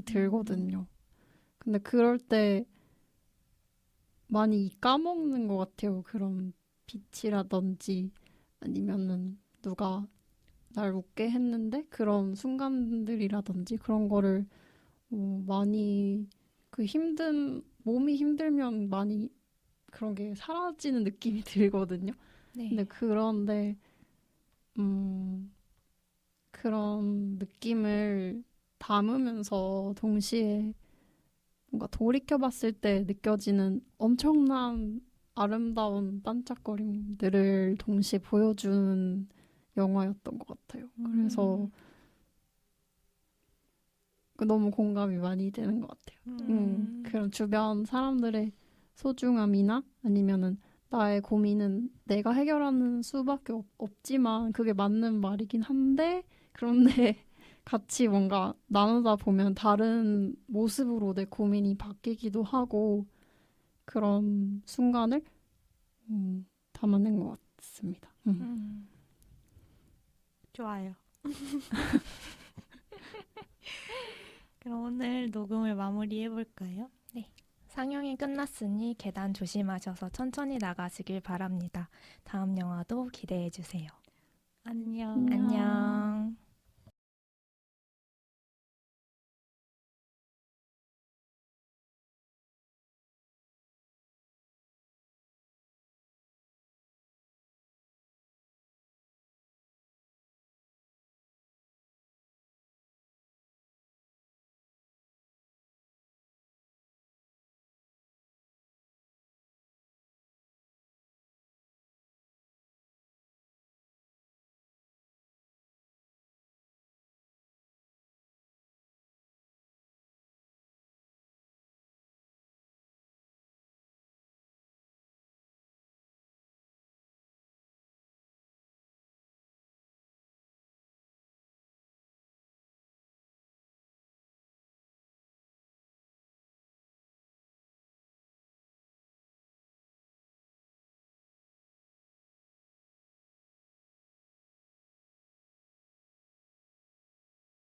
들거든요. 근데 그럴 때 많이 까먹는 것 같아요. 그런 빛이라든지 아니면은 누가 날 웃게 했는데 그런 순간들이라든지 그런 거를 많이 몸이 힘들면 많이 그런 게 사라지는 느낌이 들거든요. 네. 근데 그런데 그런 느낌을 담으면서 동시에 뭔가 돌이켜봤을 때 느껴지는 엄청난 아름다운 반짝거림들을 동시에 보여준 영화였던 것 같아요. 그래서 너무 공감이 많이 되는 것 같아요. 그런 주변 사람들의 소중함이나 아니면은 나의 고민은 내가 해결하는 수밖에 없지만 그게 맞는 말이긴 한데, 그런데 같이 뭔가 나누다 보면 다른 모습으로 내 고민이 바뀌기도 하고 그런 순간을 담아낸 것 같습니다. 좋아요. 그럼 오늘 녹음을 마무리해볼까요? 네. 상영이 끝났으니 계단 조심하셔서 천천히 나가시길 바랍니다. 다음 영화도 기대해주세요. 안녕. 안녕.